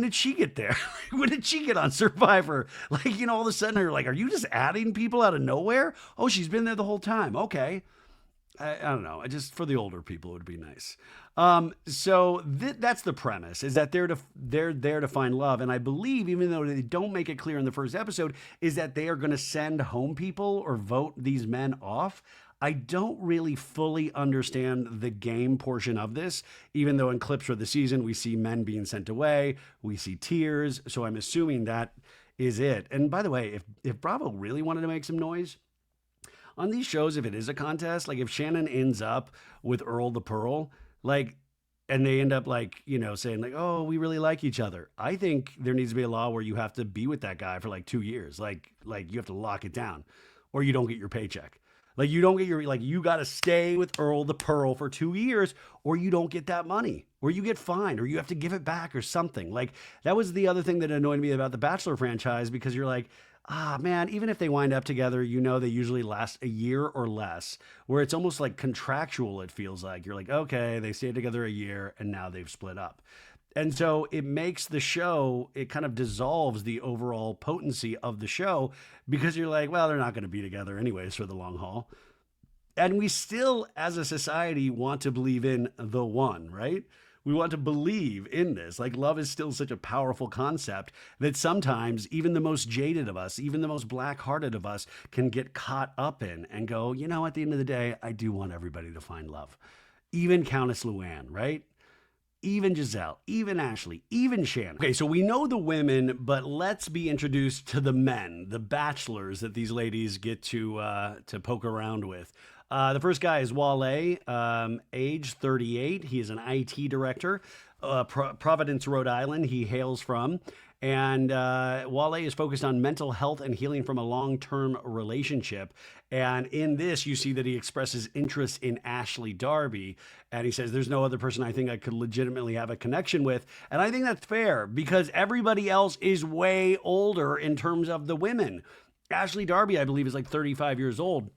did she get there? When did she get on Survivor? Like, all of a sudden they're like, are you just adding people out of nowhere? Oh, she's been there the whole time. Okay. I don't know. For the older people, it would be nice. So that's the premise: is that they're there to find love, and I believe, even though they don't make it clear in the first episode, is that they are going to send home people or vote these men off. I don't really fully understand the game portion of this, even though in clips for the season we see men being sent away, we see tears. So I'm assuming that is it. And by the way, if Bravo really wanted to make some noise on these shows, if it is a contest, like if Shannon ends up with Earl the Pearl, like, and they end up like, saying like, oh, we really like each other. I think there needs to be a law where you have to be with that guy for like 2 years. Like you have to lock it down or you don't get your paycheck. Like you don't get you got to stay with Earl the Pearl for 2 years or you don't get that money or you get fined or you have to give it back or something. Like that was the other thing that annoyed me about the Bachelor franchise, because you're like, man, even if they wind up together, they usually last a year or less, where it's almost like contractual. It feels like you're like, okay, they stayed together a year and now they've split up. And so it makes the show, it kind of dissolves the overall potency of the show because you're like, well, they're not going to be together anyways for the long haul. And we still, as a society, want to believe in the one, right? We want to believe in this. Like, love is still such a powerful concept that sometimes even the most jaded of us, even the most black-hearted of us can get caught up in and go, at the end of the day, I do want everybody to find love. Even Countess Luann, right? Even Giselle, even Ashley, even Shannon. Okay, so we know the women, but let's be introduced to the men, the bachelors that these ladies get to poke around with. The first guy is Wale, age 38. He is an IT director, Providence, Rhode Island. He hails from. And Wale is focused on mental health and healing from a long-term relationship. And in this, you see that he expresses interest in Ashley Darby. And he says, there's no other person I think I could legitimately have a connection with. And I think that's fair because everybody else is way older in terms of the women. Ashley Darby, I believe, is like 35 years old.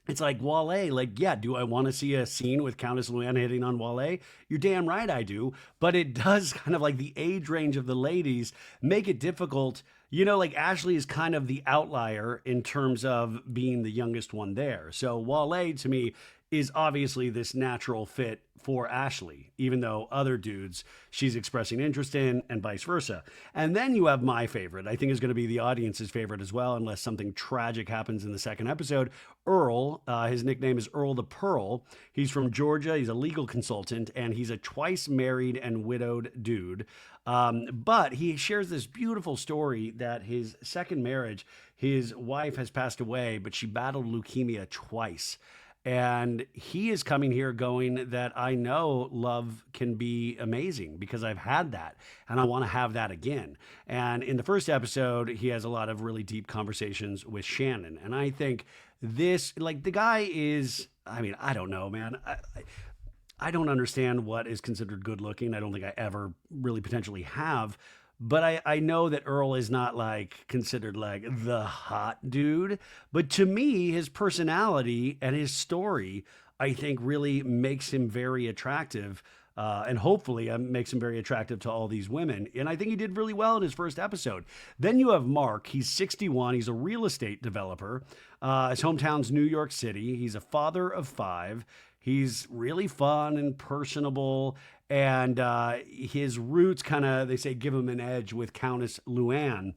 It's like, Wale, like, yeah, do I want to see a scene with Countess Luann hitting on Wale? You're damn right I do. But it does kind of like the age range of the ladies make it difficult. Like Ashley is kind of the outlier in terms of being the youngest one there. So Wale, to me, is obviously this natural fit for Ashley, even though other dudes she's expressing interest in, and vice versa. And then you have my favorite, I think is going to be the audience's favorite as well, unless something tragic happens in the second episode. Earl, his nickname is Earl the Pearl. He's from Georgia. He's a legal consultant, and he's a twice married and widowed dude. But he shares this beautiful story that his second marriage, his wife has passed away, but she battled leukemia twice. And he is coming here going that I know love can be amazing because I've had that and I want to have that again. And in the first episode, he has a lot of really deep conversations with Shannon. And I think this, like, the guy is, I mean, I don't know, man. I don't understand what is considered good looking. I don't think I ever really potentially have. But I know that Earl is not like considered like the hot dude. But to me, his personality and his story, I think, really makes him very attractive. And hopefully makes him very attractive to all these women. And I think he did really well in his first episode. Then you have Mark. He's 61. He's a real estate developer. His hometown's New York City. He's a father of five. He's really fun and personable. And his roots kind of, they say, give him an edge with Countess Luann.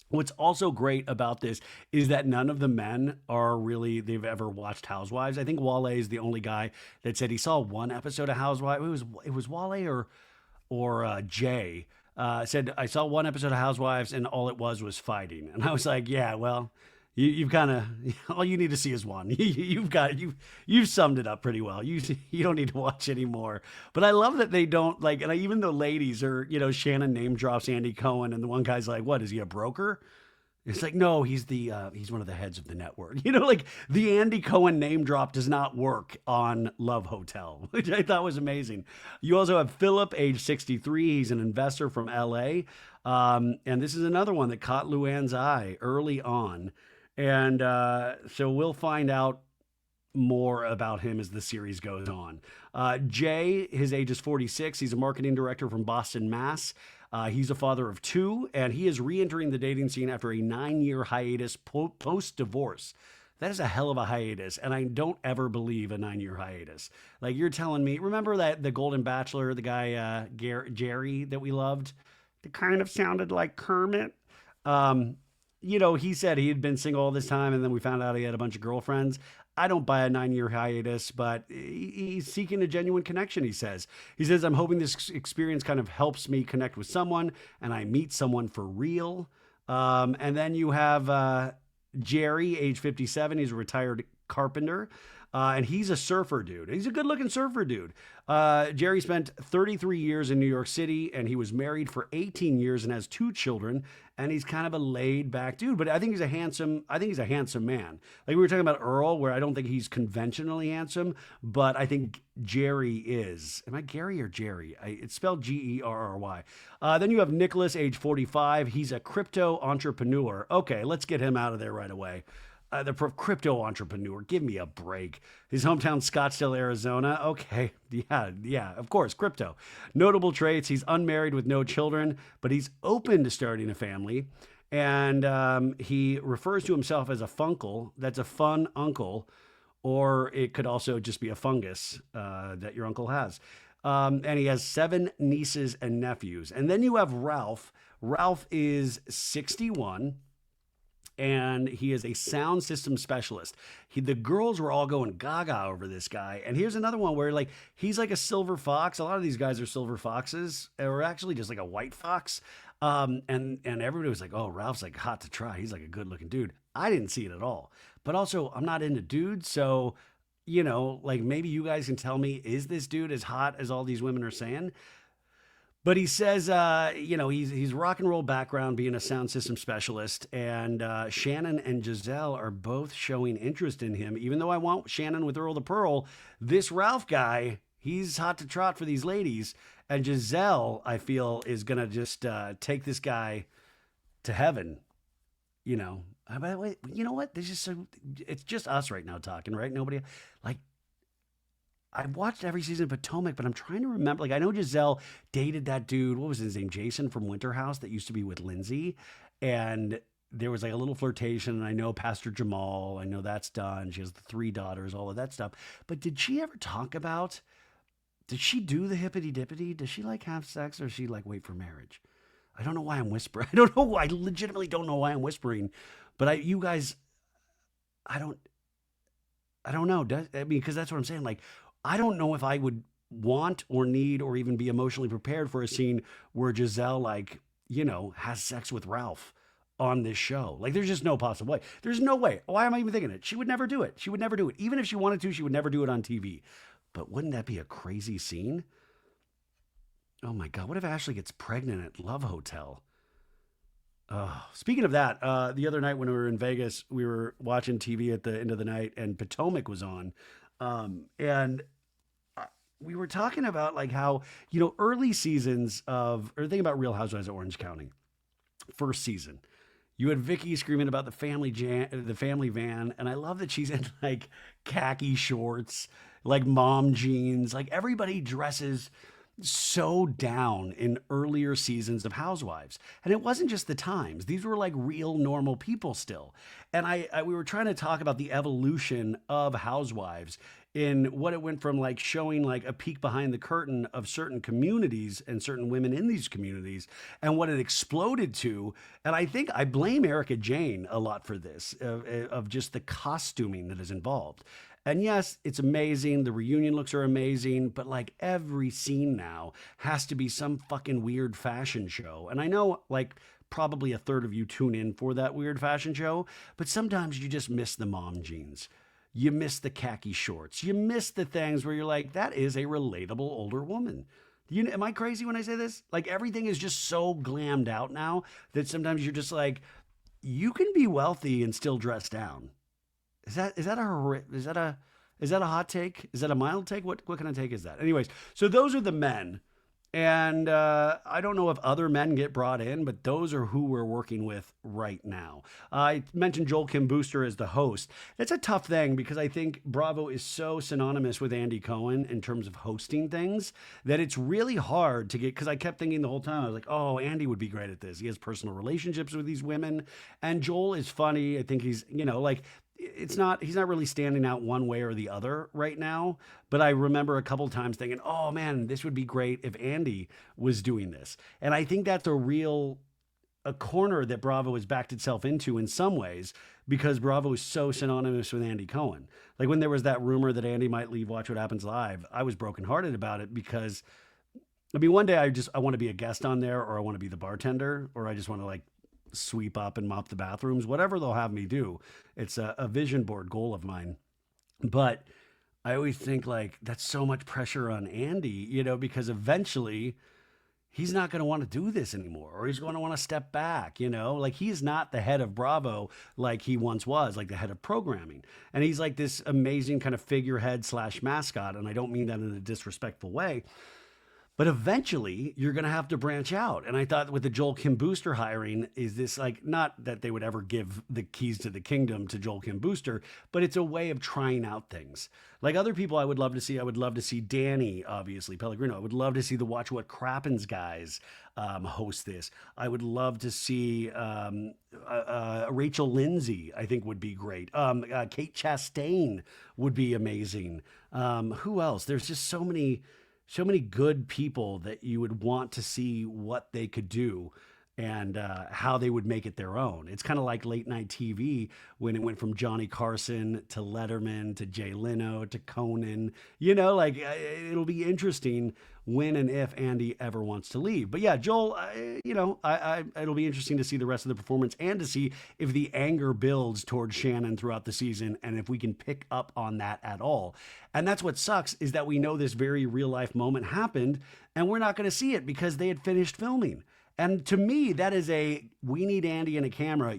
What's also great about this is that none of the men are really, they've ever watched Housewives. I think Wale is the only guy that said he saw one episode of Housewives. It was Wale or Jay. Said, I saw one episode of Housewives and all it was fighting. And I was like, yeah, well, you've kind of, all you need to see is one. You've summed it up pretty well. You don't need to watch anymore. But I love that they don't like, and even the ladies are, Shannon name drops Andy Cohen, and the one guy's like, what is he, a broker? It's like, no, he's one of the heads of the network. Like the Andy Cohen name drop does not work on Love Hotel, which I thought was amazing. You also have Philip, age 63. He's an investor from LA. And this is another one that caught Luann's eye early on. And so we'll find out more about him as the series goes on. Jay, his age is 46. He's a marketing director from Boston, Mass. He's a father of two, and he is re-entering the dating scene after a 9-year hiatus post-divorce. That is a hell of a hiatus, and I don't ever believe a 9-year hiatus. Like, you're telling me, remember that the Golden Bachelor, the guy Jerry that we loved? That kind of sounded like Kermit. He said he had been single all this time, and then we found out he had a bunch of girlfriends. I don't buy a 9-year hiatus, but he's seeking a genuine connection, he says. He says, I'm hoping this experience kind of helps me connect with someone, and I meet someone for real. And then you have Jerry, age 57. He's a retired carpenter. And he's a surfer dude. He's a good-looking surfer dude. Jerry spent 33 years in New York City, and he was married for 18 years and has 2 children. And he's kind of a laid-back dude, but I think he's a handsome man. Like we were talking about Earl, where I don't think he's conventionally handsome, but I think Jerry is. Am I Gary or Jerry? It's spelled Gerry. Then you have Nicholas, age 45. He's a crypto entrepreneur. Okay, let's get him out of there right away. The crypto entrepreneur. Give me a break. His hometown, Scottsdale, Arizona. Okay. Yeah, of course. Crypto. Notable traits. He's unmarried with no children, but he's open to starting a family. And he refers to himself as a funkle. That's a fun uncle. Or it could also just be a fungus that your uncle has. And he has 7 nieces and nephews. And then you have Ralph. Ralph is 61. And he is a sound system specialist. The girls were all going gaga over this guy. And here's another one where he's like a silver fox. A lot of these guys are silver foxes, or actually just like a white fox. And everybody was like, oh, Ralph's like hot to try. He's like a good looking dude. I didn't see it at all. But also, I'm not into dudes. So, maybe you guys can tell me, is this dude as hot as all these women are saying? But he says, he's rock and roll background, being a sound system specialist, and Shannon and Giselle are both showing interest in him. Even though I want Shannon with Earl the Pearl, this Ralph guy, he's hot to trot for these ladies. And Giselle, I feel, is going to just take this guy to heaven. By the way, you know what? It's just us right now talking, right? Nobody, I've watched every season of Potomac, but I'm trying to remember. I know Giselle dated that dude. What was his name? Jason from Winter House that used to be with Lindsay. And there was like a little flirtation, and I know Pastor Jamal, I know that's done. She has the three daughters, all of that stuff. But did she ever talk about, did she do the hippity dippity? Does she like have sex, or does she like wait for marriage? I don't know why I'm whispering. I don't know. I legitimately don't know why I'm whispering. But you guys, I don't, I don't know. I mean, because that's what I'm saying. Like, I don't know if I would want or need or even be emotionally prepared for a scene where Giselle, like, has sex with Ralph on this show. Like, there's just no possible way. There's no way. Why am I even thinking it? She would never do it. She would never do it. Even if she wanted to, she would never do it on TV. But wouldn't that be a crazy scene? Oh my God. What if Ashley gets pregnant at Love Hotel? Oh, speaking of that, the other night when we were in Vegas, we were watching TV at the end of the night, and Potomac was on. And we were talking about like how, early seasons or think about Real Housewives of Orange County, first season. You had Vicky screaming about the family van, and I love that she's in like khaki shorts, like mom jeans. Like everybody dresses so down in earlier seasons of Housewives, and it wasn't just the times; these were like real normal people still. And we were trying to talk about the evolution of Housewives in what it went from like showing like a peek behind the curtain of certain communities and certain women in these communities, and what it exploded to. And I think I blame Erica Jane a lot for this, of just the costuming that is involved. And yes, it's amazing. The reunion looks are amazing, but like every scene now has to be some fucking weird fashion show. And I know like probably a third of you tune in for that weird fashion show, but sometimes you just miss the mom jeans. You miss the khaki shorts. You miss the things where you're like, that is a relatable older woman. Am I crazy when I say this? Like everything is just so glammed out now that sometimes you're just like, you can be wealthy and still dress down. Is that a hot take? Is that a mild take? What kind of take is that? Anyways, so those are the men. And I don't know if other men get brought in, but those are who we're working with right now. I mentioned Joel Kim Booster as the host. That's a tough thing because I think Bravo is so synonymous with Andy Cohen in terms of hosting things that it's really hard to get, because I kept thinking the whole time, I was like, oh, Andy would be great at this. He has personal relationships with these women. And Joel is funny. I think he's, like, he's not really standing out one way or the other right now. But I remember a couple times thinking, oh man, this would be great if Andy was doing this. And I think that's a corner that Bravo has backed itself into in some ways, because Bravo is so synonymous with Andy Cohen. Like when there was that rumor that Andy might leave Watch What Happens Live, I was brokenhearted about it because, I mean, one day I want to be a guest on there, or I want to be the bartender, or I just want to like sweep up and mop the bathrooms, whatever they'll have me do. It's a vision board goal of mine. But I always think like that's so much pressure on Andy, because eventually he's not going to want to do this anymore, or he's going to want to step back, like he's not the head of Bravo like he once was, like the head of programming. And he's like this amazing kind of figurehead / mascot. And I don't mean that in a disrespectful way. But eventually, you're going to have to branch out. And I thought with the Joel Kim Booster hiring, is this like, not that they would ever give the keys to the kingdom to Joel Kim Booster, but it's a way of trying out things. Like other people I would love to see Danny, obviously, Pellegrino. I would love to see the Watch What Crappens guys host this. I would love to see Rachel Lindsay, I think would be great. Kate Chastain would be amazing. Who else? There's just so many good people that you would want to see what they could do and how they would make it their own. It's kind of like late night TV when it went from Johnny Carson to Letterman to Jay Leno to Conan. It'll be interesting when and if Andy ever wants to leave. But yeah, Joel, it'll be interesting to see the rest of the performance and to see if the anger builds towards Shannon throughout the season and if we can pick up on that at all. And that's what sucks, is that we know this very real life moment happened and we're not going to see it because they had finished filming. And to me, that is we need Andy and a camera.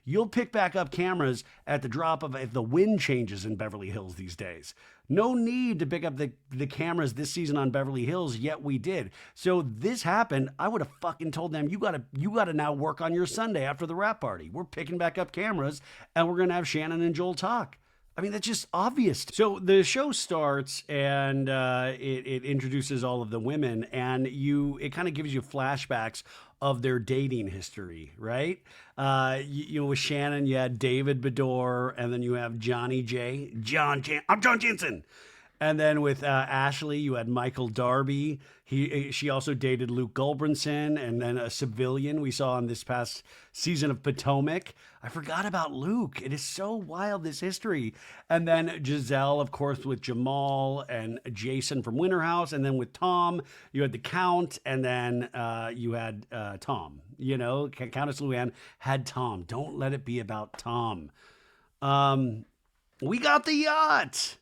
You'll pick back up cameras at the drop of, if the wind changes in Beverly Hills these days. No need to pick up the cameras this season on Beverly Hills, yet we did. So this happened. I would have fucking told them, you gotta now work on your Sunday after the rap party. We're picking back up cameras and we're going to have Shannon and Joel talk. I mean, that's just obvious. So the show starts and it introduces all of the women, and it kind of gives you flashbacks of their dating history, right? With Shannon, you had David Bedore, and then you have Johnny J. I'm John Jensen. And then with Ashley, you had Michael Darby. She also dated Luke Gulbranson, and then a civilian we saw on this past season of Potomac. I forgot about Luke. It is so wild, this history. And then Giselle, of course, with Jamal and Jason from Winter House. And then with Tom, you had the Count, and then you had Tom. Countess Luann had Tom. Don't let it be about Tom. We got the yacht.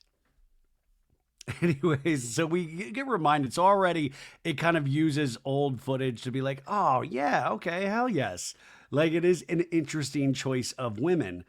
Anyways, so we get reminded. So already it kind of uses old footage to be like, oh, yeah, okay, hell yes. Like it is an interesting choice of women.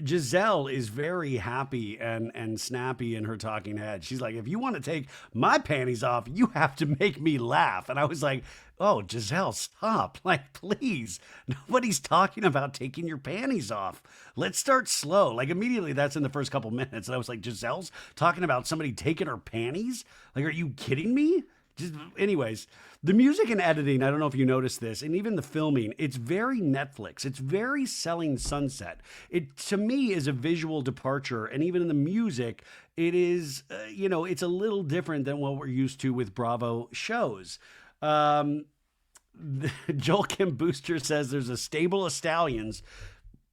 Giselle is very happy and snappy in her talking head. She's like, if you want to take my panties off, you have to make me laugh. And I was like, oh, Giselle, stop. Like, please. Nobody's talking about taking your panties off. Let's start slow. Like, immediately, that's in the first couple minutes. And I was like, Giselle's talking about somebody taking her panties? Like, are you kidding me? Anyways, the music and editing, I don't know if you noticed this, and even the filming, it's very Netflix. It's very Selling Sunset. It, to me, is a visual departure. And even in the music, it is, it's a little different than what we're used to with Bravo shows. Joel Kim Booster says there's a stable of stallions.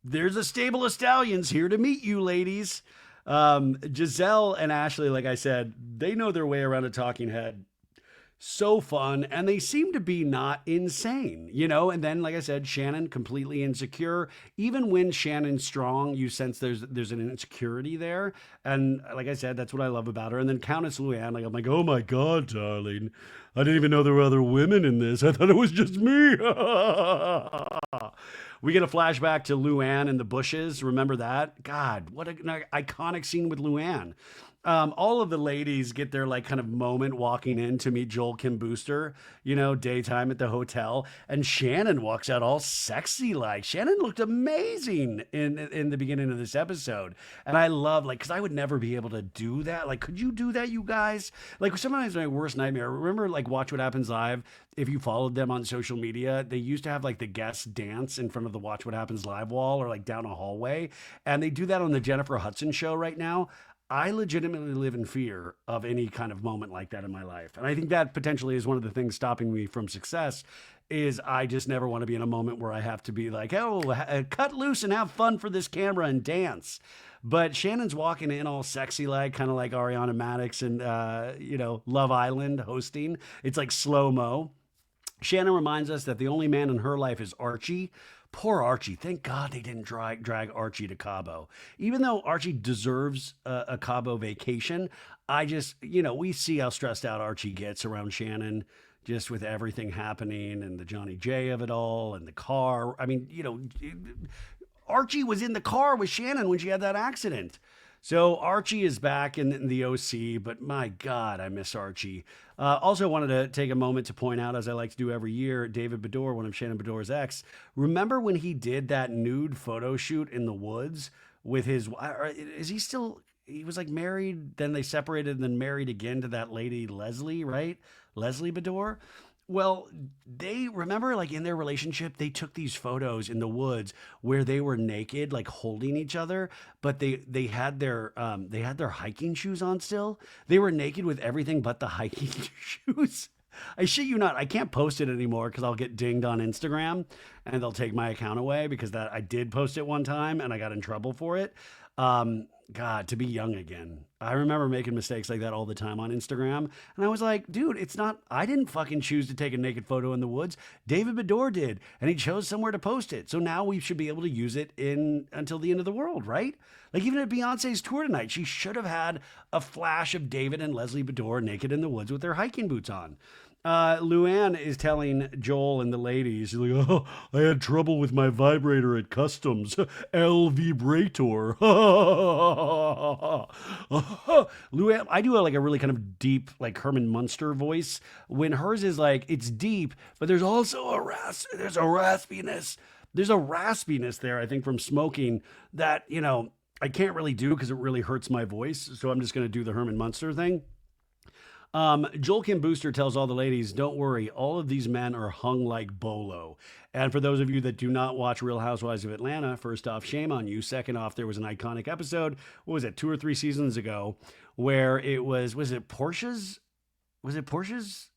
There's a stable of stallions here to meet you, ladies. Giselle and Ashley, like I said, they know their way around a talking head. So fun, and they seem to be not insane, and then, like I said, Shannon completely insecure. Even when Shannon's strong, you sense there's an insecurity there, and like I said, that's what I love about her. And then Countess Luann, I'm like, oh my god, darling, I didn't even know there were other women in this. I thought it was just me. We get a flashback to Luann in the bushes. Remember that? God, what an iconic scene with Luann. All of the ladies get their like kind of moment walking in to meet Joel Kim Booster, daytime at the hotel, and Shannon walks out all sexy like. Shannon looked amazing in the beginning of this episode, and I love because I would never be able to do that. Like, could you do that, you guys? Like, sometimes my worst nightmare. Remember, Watch What Happens Live. If you followed them on social media, they used to have the guests dance in front of the Watch What Happens Live wall or down a hallway, and they do that on the Jennifer Hudson show right now. I legitimately live in fear of any kind of moment like that in my life. And I think that potentially is one of the things stopping me from success is I just never want to be in a moment where I have to be like, oh, cut loose and have fun for this camera and dance. But Shannon's walking in all sexy kind of like Ariana Madix and, Love Island hosting. It's like slow-mo. Shannon reminds us that the only man in her life is Archie. Poor Archie. Thank God they didn't drag Archie to Cabo. Even though Archie deserves a Cabo vacation, I just, we see how stressed out Archie gets around Shannon, just with everything happening and the Johnny J of it all and the car. I mean, Archie was in the car with Shannon when she had that accident. So Archie is back in the OC, but my God, I miss Archie. Also wanted to take a moment to point out, as I like to do every year, David Bedore, one of Shannon Bedore's ex. Remember when he did that nude photo shoot in the woods with his, is he still, he was married, then they separated and then married again to that lady, Leslie, right? Leslie Bedore. Well, they remember in their relationship, they took these photos in the woods where they were naked, holding each other, but they had their hiking shoes on still. They were naked with everything but the hiking shoes. I shit you not. I can't post it anymore because I'll get dinged on Instagram and they'll take my account away because that I did post it one time and I got in trouble for it. God, to be young again. I remember making mistakes like that all the time on Instagram. And I was like, dude, it's not, I didn't fucking choose to take a naked photo in the woods. David Bedore did. And he chose somewhere to post it. So now we should be able to use it until the end of the world, right? Even at Beyonce's tour tonight, she should have had a flash of David and Leslie Bedore naked in the woods with their hiking boots on. Luann is telling Joel and the ladies, she's like, oh, I had trouble with my vibrator at customs. El vibrator. Luann, I do a really kind of deep, Herman Munster voice. When hers is it's deep, but there's also there's a raspiness. There's a raspiness there, I think, from smoking that, I can't really do because it really hurts my voice. So I'm just going to do the Herman Munster thing. Joel Kim Booster tells all the ladies, don't worry, all of these men are hung like bolo. And for those of you that do not watch Real Housewives of Atlanta, first off, shame on you. Second off, there was an iconic episode, what was it, 2 or 3 seasons ago, where was it Portia's? Was it Portia's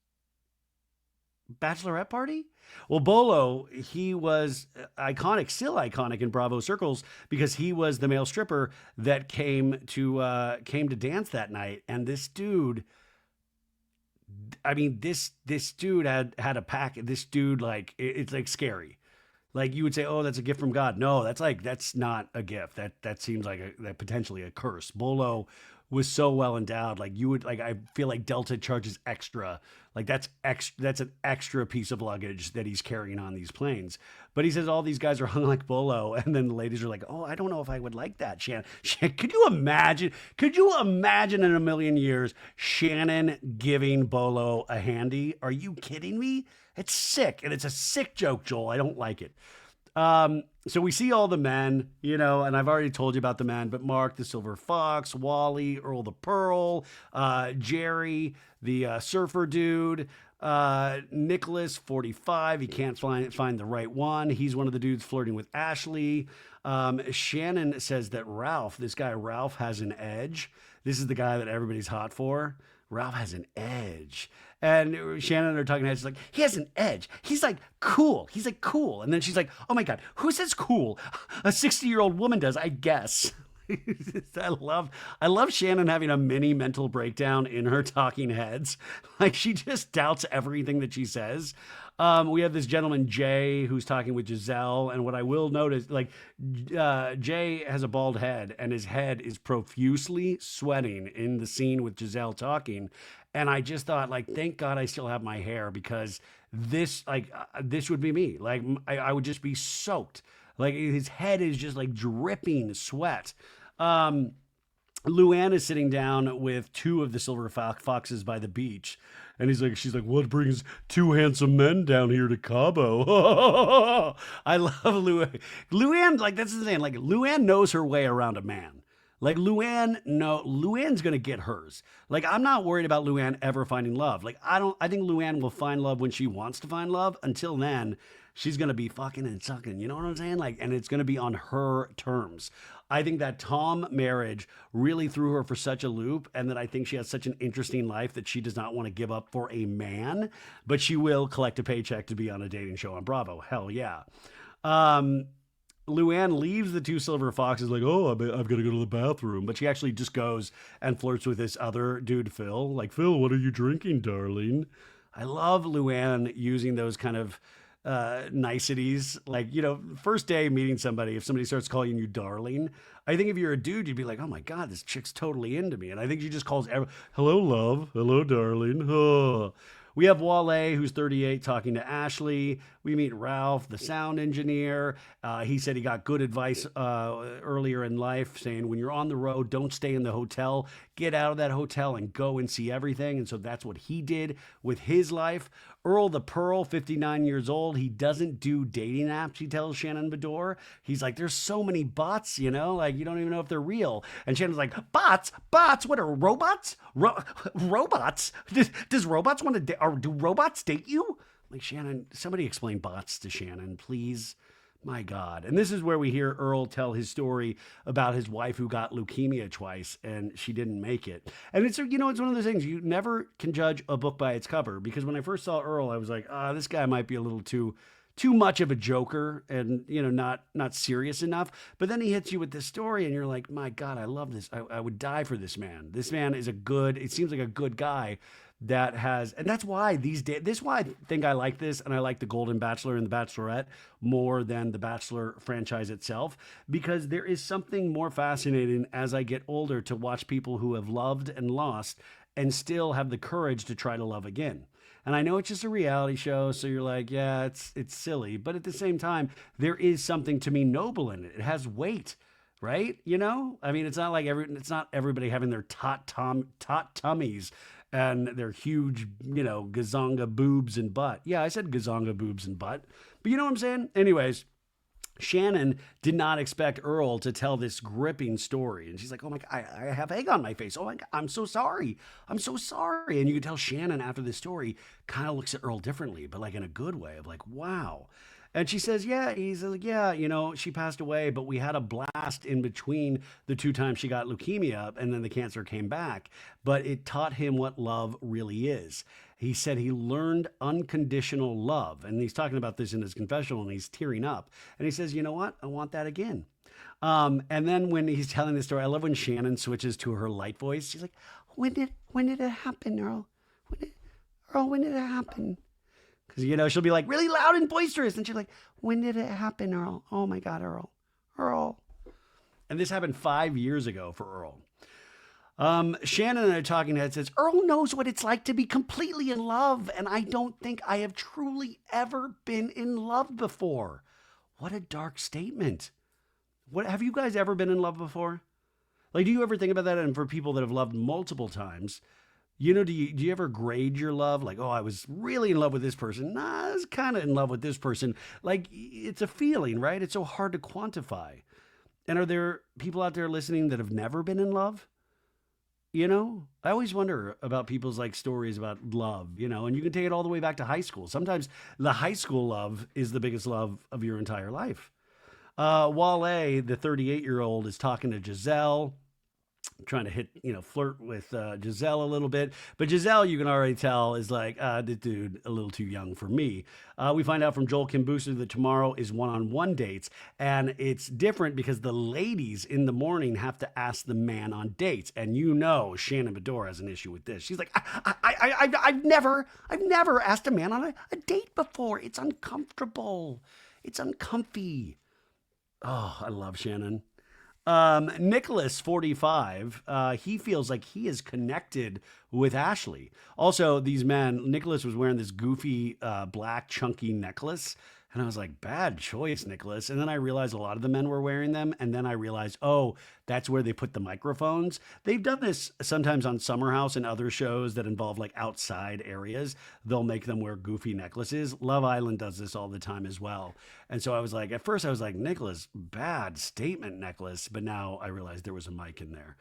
bachelorette party? Well, Bolo, he was iconic, still iconic in Bravo circles because he was the male stripper that came to dance that night. And this dude, I mean, this dude had a pack. This dude, like, it's like scary. Like you would say, oh, that's a gift from God. No, that's not a gift. That seems like that potentially a curse. Bolo was so well endowed. Like you would like, I feel like Delta charges extra. Like that's an extra piece of luggage that he's carrying on these planes. But he says all these guys are hung like Bolo, and then the ladies are like, oh, I don't know if I would like that, Shannon. Could you imagine? Could you imagine in a million years Shannon giving Bolo a handy? Are you kidding me? It's sick, and it's a sick joke, Joel. I don't like it. So we see all the men, and I've already told you about the men, but Mark, the Silver Fox, Wally, Earl the Pearl, Jerry, the surfer dude, Nicholas, 45. He can't find the right one. He's one of the dudes flirting with Ashley. Shannon says that this guy Ralph has an edge. This is the guy that everybody's hot for. Ralph has an edge. And Shannon and her talking heads like, he has an edge. He's like cool. He's like cool. And then she's like, oh my God, who says cool? A 60-year-old woman does, I guess. I love Shannon having a mini mental breakdown in her talking heads. Like she just doubts everything that she says. We have this gentleman, Jay, who's talking with Giselle. And what I will notice, like, Jay has a bald head and his head is profusely sweating in the scene with Giselle talking. And I just thought, like, thank God I still have my hair because this would be me. Like, I would just be soaked. Like, his head is just like dripping sweat. Luann is sitting down with two of the silver foxes by the beach. And she's like, what brings two handsome men down here to Cabo? I love Luann. Luann, like, that's the thing. Like, Luann knows her way around a man. Like Luann's gonna get hers. Like I'm not worried about Luann ever finding love. Like I think Luann will find love when she wants to find love. Until then, she's gonna be fucking and sucking. You know what I'm saying? Like, and it's gonna be on her terms. I think that Tom marriage really threw her for such a loop, and that I think she has such an interesting life that she does not want to give up for a man, but she will collect a paycheck to be on a dating show on Bravo. Hell yeah. Luann leaves the two silver foxes like, oh, I've got to go to the bathroom. But she actually just goes and flirts with this other dude, Phil. Like, Phil, what are you drinking, darling? I love Luann using those kind of niceties. Like, first day meeting somebody, if somebody starts calling you darling, I think if you're a dude, you'd be like, oh my God, this chick's totally into me. And I think she just calls hello, love. Hello, darling. Oh. We have Wale, who's 38, talking to Ashley. We meet Ralph, the sound engineer. He said he got good advice earlier in life, saying when you're on the road, don't stay in the hotel. Get out of that hotel and go and see everything. And so that's what he did with his life. Earl the Pearl, 59 years old. He doesn't do dating apps, he tells Shannon Bedore. He's like, there's so many bots, like you don't even know if they're real. And Shannon's like, bots? What are robots? Robots? Does robots want to or do robots date you? Like, Shannon, somebody explain bots to Shannon, please. My God. And this is where we hear Earl tell his story about his wife who got leukemia twice and she didn't make it. And it's one of those things, you never can judge a book by its cover, because when I first saw Earl, I was like, this guy might be a little too much of a joker and, not serious enough. But then he hits you with this story and you're like, my God, I love this. I would die for this man. This man is it seems like a good guy that has, and that's why these days, this is why I think I like this, and I like the Golden Bachelor and the Bachelorette more than the Bachelor franchise itself, because there is something more fascinating as I get older to watch people who have loved and lost and still have the courage to try to love again. And I know it's just a reality show, so you're like, yeah, it's silly, but at the same time, there is something to me noble in it. It has weight. Right? I mean, it's not like it's not everybody having their taut tummies and their huge, gazonga boobs and butt. Yeah, I said gazonga boobs and butt, but you know what I'm saying? Anyways, Shannon did not expect Earl to tell this gripping story. And she's like, oh my God, I have egg on my face. Oh my God, I'm so sorry. I'm so sorry. And you can tell Shannon after this story kind of looks at Earl differently, but like in a good way of like, wow. And she says, yeah, he's like, yeah, she passed away, but we had a blast in between the two times she got leukemia and then the cancer came back. But it taught him what love really is. He said he learned unconditional love. And he's talking about this in his confessional and he's tearing up. And he says, you know what? I want that again. And then when he's telling the story, I love when Shannon switches to her light voice. She's like, when did it happen, Earl? When did it happen? Because, she'll be like really loud and boisterous. And she's like, when did it happen, Earl? Oh my God, Earl. And this happened 5 years ago for Earl. Shannon in a talking head says, Earl knows what it's like to be completely in love. And I don't think I have truly ever been in love before. What a dark statement. Have you guys ever been in love before? Like, do you ever think about that? And for people that have loved multiple times, do you ever grade your love? Like, oh, I was really in love with this person. Nah, I was kind of in love with this person. Like, it's a feeling, right? It's so hard to quantify. And are there people out there listening that have never been in love? I always wonder about people's like stories about love, and you can take it all the way back to high school. Sometimes the high school love is the biggest love of your entire life. Wale, the 38-year-old, is talking to Giselle, trying to flirt with Giselle a little bit. But Giselle, you can already tell, is like, this dude, a little too young for me. We find out from Joel Kim Booster that tomorrow is one-on-one dates. And it's different because the ladies in the morning have to ask the man on dates. And Shannon Bedore has an issue with this. She's like, I've never asked a man on a date before. It's uncomfortable. It's uncomfy. Oh, I love Shannon. Nicholas, 45, he feels like he is connected with Ashley. Also, these men, Nicholas was wearing this goofy, black chunky necklace. And I was like, bad choice, Nicholas. And then I realized a lot of the men were wearing them. And then I realized, oh, that's where they put the microphones. They've done this sometimes on Summer House and other shows that involve like outside areas. They'll make them wear goofy necklaces. Love Island does this all the time as well. And so I was like, at first I was like, Nicholas, bad statement necklace. But now I realized there was a mic in there.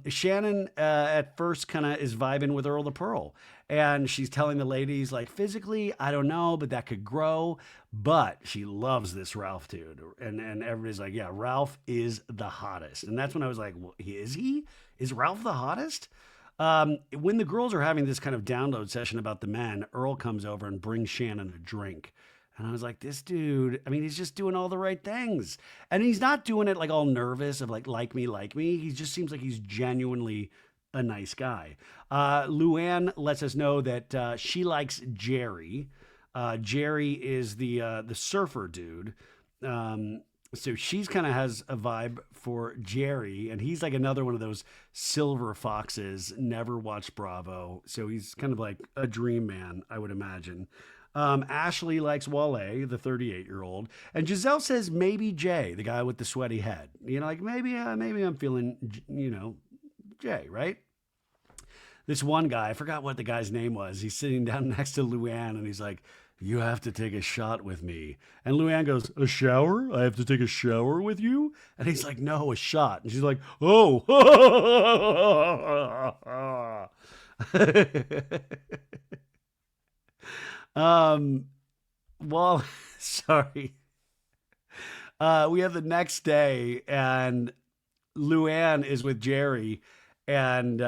Shannon, at first kind of is vibing with Earl the Pearl, and she's telling the ladies like, physically, I don't know, but that could grow, but she loves this Ralph dude. And everybody's like, yeah, Ralph is the hottest. And that's when I was like, well, is Ralph the hottest? When the girls are having this kind of download session about the men, Earl comes over and brings Shannon a drink. And I was like, this dude, he's just doing all the right things. And he's not doing it like all nervous of like me. He just seems like he's genuinely a nice guy. Luann lets us know that she likes Jerry. Jerry is the surfer dude. So she's kind of has a vibe for Jerry. And he's like another one of those silver foxes, never watched Bravo. So he's kind of like a dream man, I would imagine. Ashley likes Wale, the 38-year-old, and Giselle says maybe Jay, the guy with the sweaty head. Like maybe I'm feeling, Jay, right? This one guy, I forgot what the guy's name was. He's sitting down next to Luann, and he's like, "You have to take a shot with me." And Luann goes, "A shower? I have to take a shower with you?" And he's like, "No, a shot." And she's like, "Oh." Well, sorry. We have the next day and Luann is with Jerry and,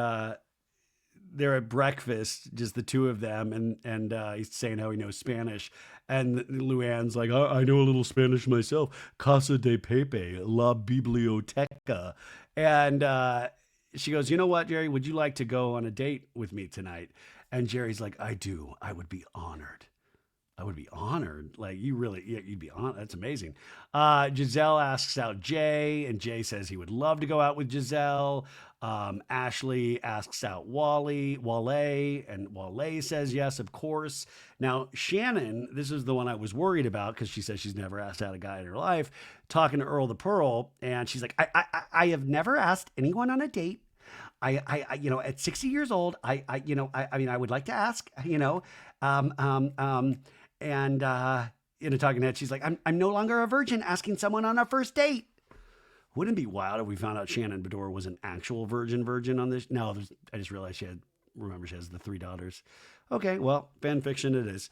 they're at breakfast, just the two of them. And he's saying how he knows Spanish. And Luann's like, I know a little Spanish myself. Casa de Pepe, La Biblioteca. And, she goes, you know what, Jerry, would you like to go on a date with me tonight? And Jerry's like, I do. I would be honored. I would be honored. Like, you'd be honored. That's amazing. Giselle asks out Jay, and Jay says he would love to go out with Giselle. Ashley asks out Wale, and Wale says yes, of course. Now, Shannon, this is the one I was worried about because she says she's never asked out a guy in her life, talking to Earl the Pearl, and she's like, I have never asked anyone on a date. At 60 years old, I would like to ask, and in a talking head, she's like, I'm no longer a virgin asking someone on a first date. Wouldn't it be wild if we found out Shannon Bedore was an actual virgin on this? No, I just realized she has the three daughters. Okay, well, fan fiction it is.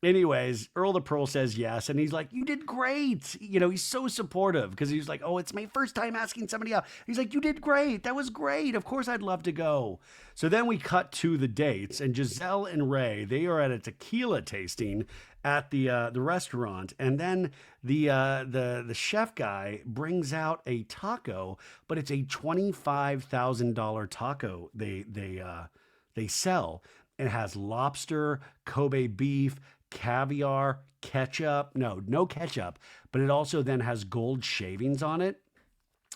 Anyways, Earl the Pearl says yes, and he's like, "You did great." You know, he's so supportive because he's like, "Oh, it's my first time asking somebody out." He's like, "You did great. That was great. Of course, I'd love to go." So then we cut to the dates, and Giselle and Ray they are at a tequila tasting at the restaurant, and then the chef guy brings out a taco, but it's a $25,000 taco they sell. It has lobster, Kobe beef, caviar, ketchup. No ketchup, but it also then has gold shavings on it.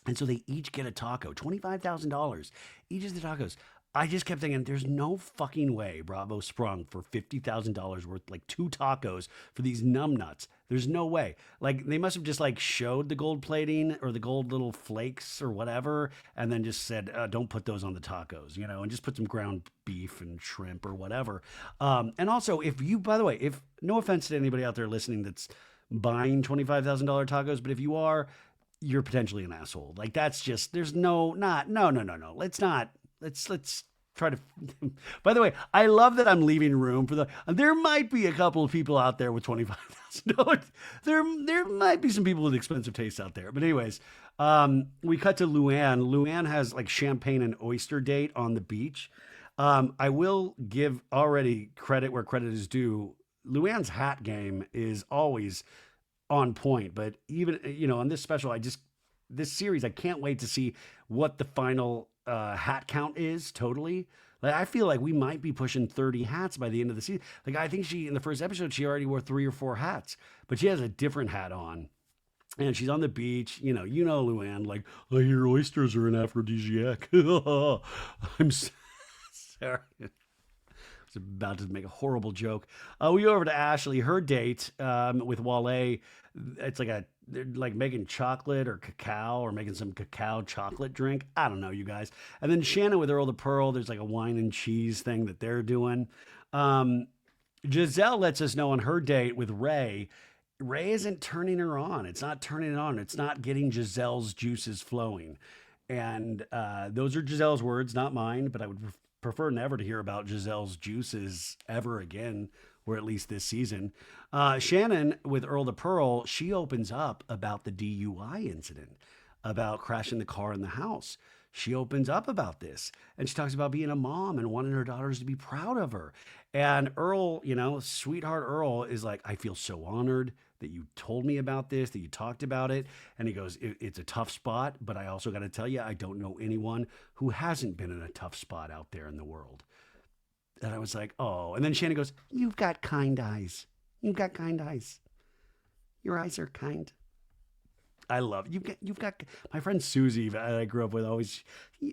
And so they each get a taco, $25,000 each of the tacos. I just kept thinking, there's no fucking way Bravo sprung for $50,000 worth, like two tacos for these numbnuts. There's no way. Like, they must have just like showed the gold plating or the gold little flakes or whatever, and then just said, don't put those on the tacos, you know, and just put some ground beef and shrimp or whatever. And also, by the way, if no offense to anybody out there listening that's buying $25,000 tacos, but if you are, you're potentially an asshole. Like, that's just, there's no. Let's try to. By the way, I love that I'm leaving room for there might be a couple of people out there with $25,000. There might be some people with expensive tastes out there. But anyways, we cut to Luann. Luann has like champagne and oyster date on the beach. I will give already credit where credit is due. Luann's hat game is always on point. But even on this special, this series, I can't wait to see what the final hat count is totally. Like, I feel like we might be pushing 30 hats by the end of the season. Like, I think in the first episode, she already wore 3 or 4 hats, but she has a different hat on. And she's on the beach, Luann, like, I hear oysters are an aphrodisiac. I'm sorry. I was about to make a horrible joke. We go over to Ashley, her date with Wale. It's like they're like making chocolate or cacao or making some cacao chocolate drink. I don't know, you guys. And then Shannon with Earl the Pearl, there's like a wine and cheese thing that they're doing. Giselle lets us know on her date with Ray isn't turning her on. It's not turning it on. It's not getting Giselle's juices flowing. And those are Giselle's words, not mine, but I would prefer never to hear about Giselle's juices ever again, or at least this season. Shannon with Earl the Pearl, she opens up about the DUI incident, about crashing the car in the house. She opens up about this, and she talks about being a mom and wanting her daughters to be proud of her. And Earl, sweetheart Earl is like, I feel so honored that you told me about this, that you talked about it. And he goes, it's a tough spot, but I also got to tell you, I don't know anyone who hasn't been in a tough spot out there in the world. And I was like, oh. And then Shannon goes, you've got kind eyes. You've got kind eyes. Your eyes are kind. I love you've got my friend Susie that I grew up with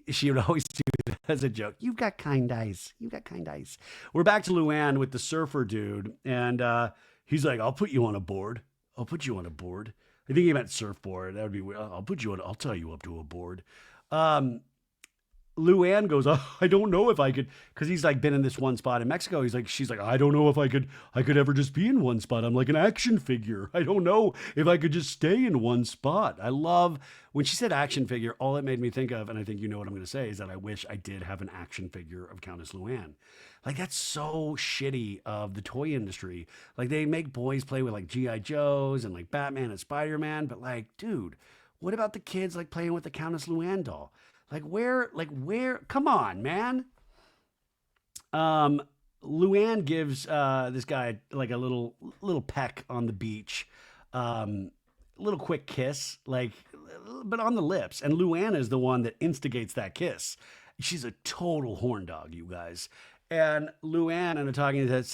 she would always do that as a joke. You've got kind eyes. You've got kind eyes. We're back to Luann with the surfer dude, and he's like, I'll put you on a board. I'll put you on a board. I think he meant surfboard. That would be weird. I'll tie you up to a board. Luann goes, oh, I don't know if I could, because he's like been in this one spot in Mexico. She's like, I don't know if I could ever just be in one spot. I'm like an action figure. I don't know if I could just stay in one spot. I love when she said action figure, all it made me think of, and I think you know what I'm going to say, is that I wish I did have an action figure of Countess Luann. Like, that's so shitty of the toy industry. Like, they make boys play with like G.I. Joes and like Batman and Spider-Man, but like, dude, what about the kids like playing with the Countess Luann doll? Like where, come on, man. Luann gives this guy like a little peck on the beach. Little quick kiss, but on the lips. And Luann is the one that instigates that kiss. She's a total horn dog, you guys. And Luann in a talking head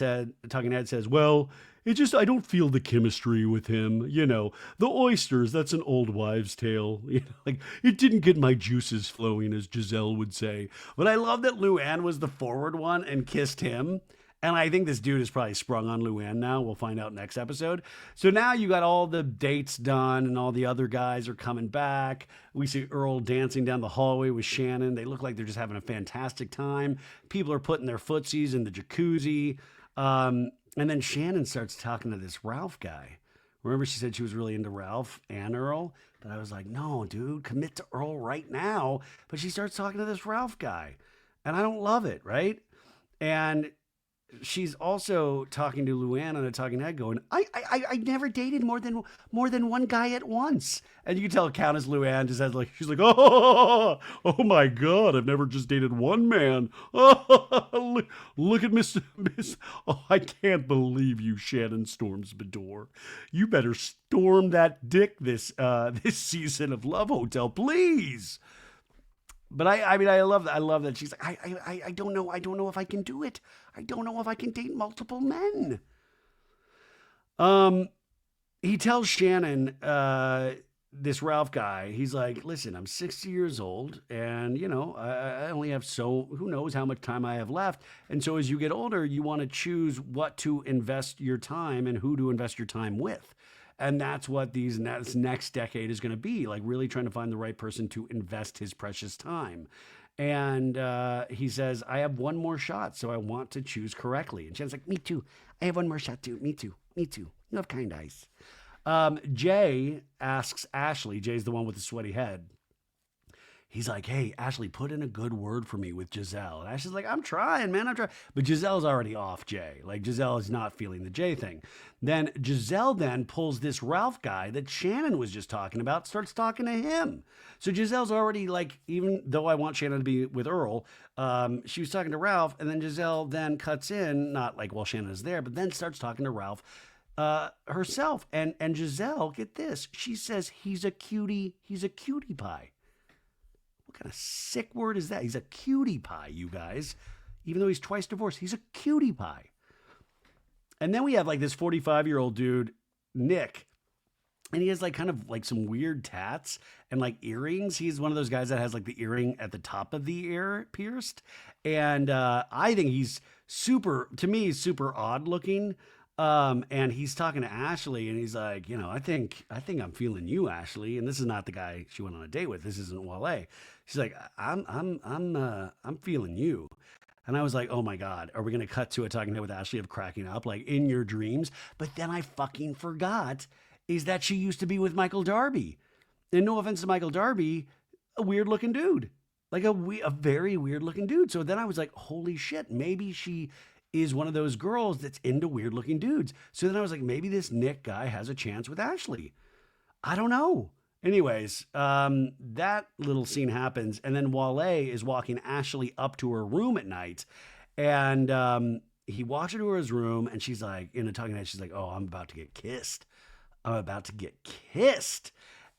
says, well, I don't feel the chemistry with him. The oysters, that's an old wives' tale. It didn't get my juices flowing, as Giselle would say. But I love that Luann was the forward one and kissed him. And I think this dude is probably sprung on Luann now. We'll find out next episode. So now you got all the dates done and all the other guys are coming back. We see Earl dancing down the hallway with Shannon. They look like they're just having a fantastic time. People are putting their footsies in the jacuzzi. And then Shannon starts talking to this Ralph guy. Remember, she said she was really into Ralph and Earl? But I was like, no, dude, commit to Earl right now. But she starts talking to this Ralph guy. And I don't love it, right? And she's also talking to Luann on a talking head going, I never dated more than one guy at once. And you can tell Countess Luann just has like, she's like, oh my God, I've never just dated one man. Oh, look at Miss, oh, I can't believe you, Shannon Storms Bedore. You better storm that dick this season of Love Hotel, please. But I mean, I love that. She's like, I don't know if I can do it. I don't know if I can date multiple men. Um, he tells Shannon, this Ralph guy, he's like, listen, I'm 60 years old, and I only have who knows how much time I have left. And so as you get older, you want to choose what to invest your time and who to invest your time with. And that's what this next decade is going to be like, really trying to find the right person to invest his precious time. And he says, I have one more shot, so I want to choose correctly. And Jen's like, me too. I have one more shot too. Me too. Me too. You have kind eyes. Jay asks Ashley, Jay's the one with the sweaty head. He's like, hey, Ashley, put in a good word for me with Giselle. And Ashley's like, I'm trying, man. I'm trying. But Giselle's already off Jay. Like, Giselle is not feeling the Jay thing. Then Giselle then pulls this Ralph guy that Shannon was just talking about, starts talking to him. So Giselle's already like, even though I want Shannon to be with Earl, she was talking to Ralph. And then Giselle then cuts in, not like while Shannon is there, but then starts talking to Ralph herself. And Giselle, get this, she says he's a cutie pie. What kind of sick word is that? He's a cutie pie, you guys. Even though he's twice divorced, he's a cutie pie. And then we have like this 45-year-old dude, Nick, and he has like kind of like some weird tats and like earrings. He's one of those guys that has like the earring at the top of the ear pierced. And I think he's to me, he's super odd looking. And he's talking to Ashley, and he's like, I think I'm feeling you, Ashley. And this is not the guy she went on a date with. This isn't Wale. She's like, I'm feeling you. And I was like, oh my God, are we going to cut to a talking head with Ashley of cracking up like in your dreams? But then I fucking forgot is that she used to be with Michael Darby. And no offense to Michael Darby, a weird looking dude, like a very weird looking dude. So then I was like, holy shit, maybe she is one of those girls that's into weird looking dudes. So then I was like, maybe this Nick guy has a chance with Ashley. I don't know. Anyways, that little scene happens. And then Wale is walking Ashley up to her room at night. And he walks her to his room, and she's like, in a talking head, she's like, oh, I'm about to get kissed. I'm about to get kissed.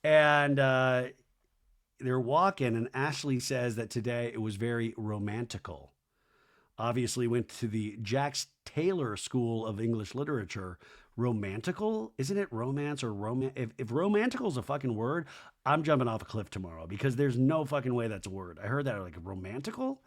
And they're walking, and Ashley says that today it was very romantical. Obviously went to the Jax Taylor School of English Literature. Romantical? Isn't it romance or romance? If romantical is a fucking word, I'm jumping off a cliff tomorrow because there's no fucking way that's a word. I heard that like romantical.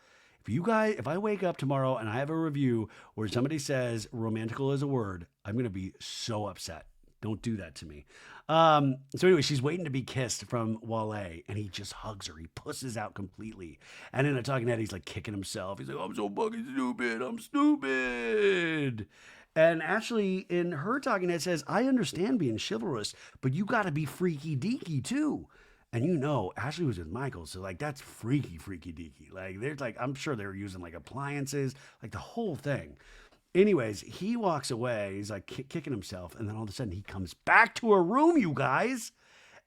If I wake up tomorrow and I have a review where somebody says romantical is a word, I'm going to be so upset. Don't do that to me. So anyway, she's waiting to be kissed from Wale, and he just hugs her. He pusses out completely. And in a talking head, he's like kicking himself. He's like, I'm so fucking stupid. I'm stupid. And Ashley, in her talking head, says, I understand being chivalrous, but you got to be freaky deaky too. And Ashley was with Michael, so like that's freaky deaky. Like there's like, I'm sure they were using like appliances, like the whole thing. Anyways, he walks away. He's like kicking himself. And then all of a sudden he comes back to her room, you guys.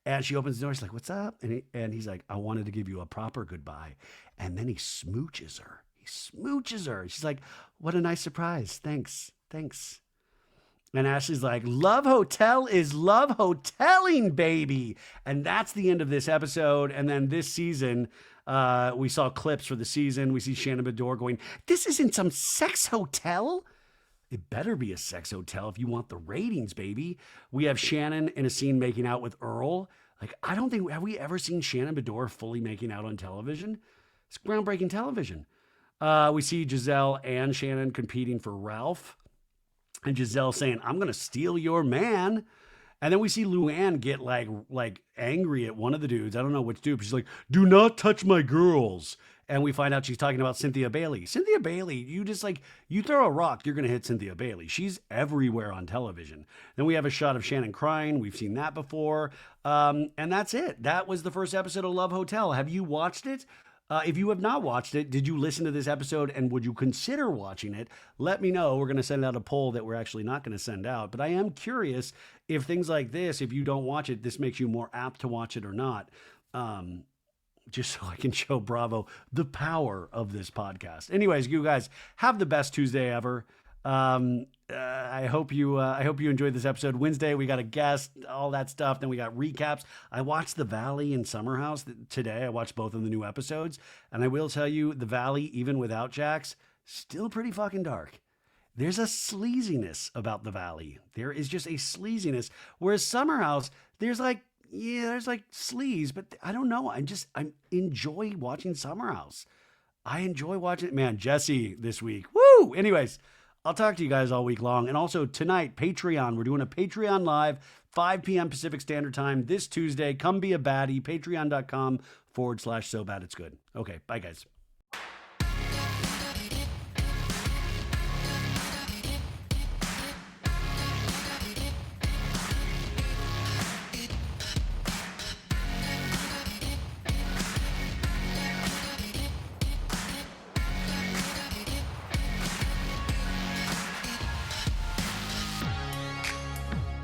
And she opens the door. She's like, what's up? And he's like, I wanted to give you a proper goodbye. And then he smooches her. She's like, what a nice surprise. Thanks. And Ashley's like, Love Hotel is love hoteling, baby. And that's the end of this episode. And then this season, we saw clips for the season. We see Shannon Bedore going, this isn't some sex hotel. It better be a sex hotel if you want the ratings, baby. We have Shannon in a scene making out with Earl. Like, I don't think, have we ever seen Shannon Bedore fully making out on television? It's groundbreaking television. We see Giselle and Shannon competing for Ralph. And Giselle saying, I'm going to steal your man. And then we see Luann get like angry at one of the dudes. I don't know which dude, but she's like, "Do not touch my girls." And we find out she's talking about Cynthia Bailey. Cynthia Bailey, you just like, you throw a rock, you're going to hit Cynthia Bailey. She's everywhere on television. Then we have a shot of Shannon crying. We've seen that before. And that's it. That was the first episode of Love Hotel. Have you watched it? If you have not watched it, did you listen to this episode and would you consider watching it? Let me know. We're going to send out a poll that we're actually not going to send out. But I am curious if things like this, if you don't watch it, this makes you more apt to watch it or not. Just so I can show Bravo the power of this podcast. Anyways, you guys have the best Tuesday ever. I hope you enjoyed this episode. Wednesday we got a guest, all that stuff. Then we got recaps. I watched The Valley and Summer House today. I watched both of the new episodes, and I will tell you, The Valley, even without Jax, still pretty fucking dark. There's a sleaziness about The Valley. There is just a sleaziness. Whereas Summer House, there's like sleaze, but I don't know. I enjoy watching Summer House. I enjoy watching it. Man, Jesse this week. Woo! Anyways, I'll talk to you guys all week long. And also tonight, Patreon. We're doing a Patreon live, 5 p.m. Pacific Standard Time this Tuesday. Come be a baddie. Patreon.com/so bad it's good. Okay, bye guys.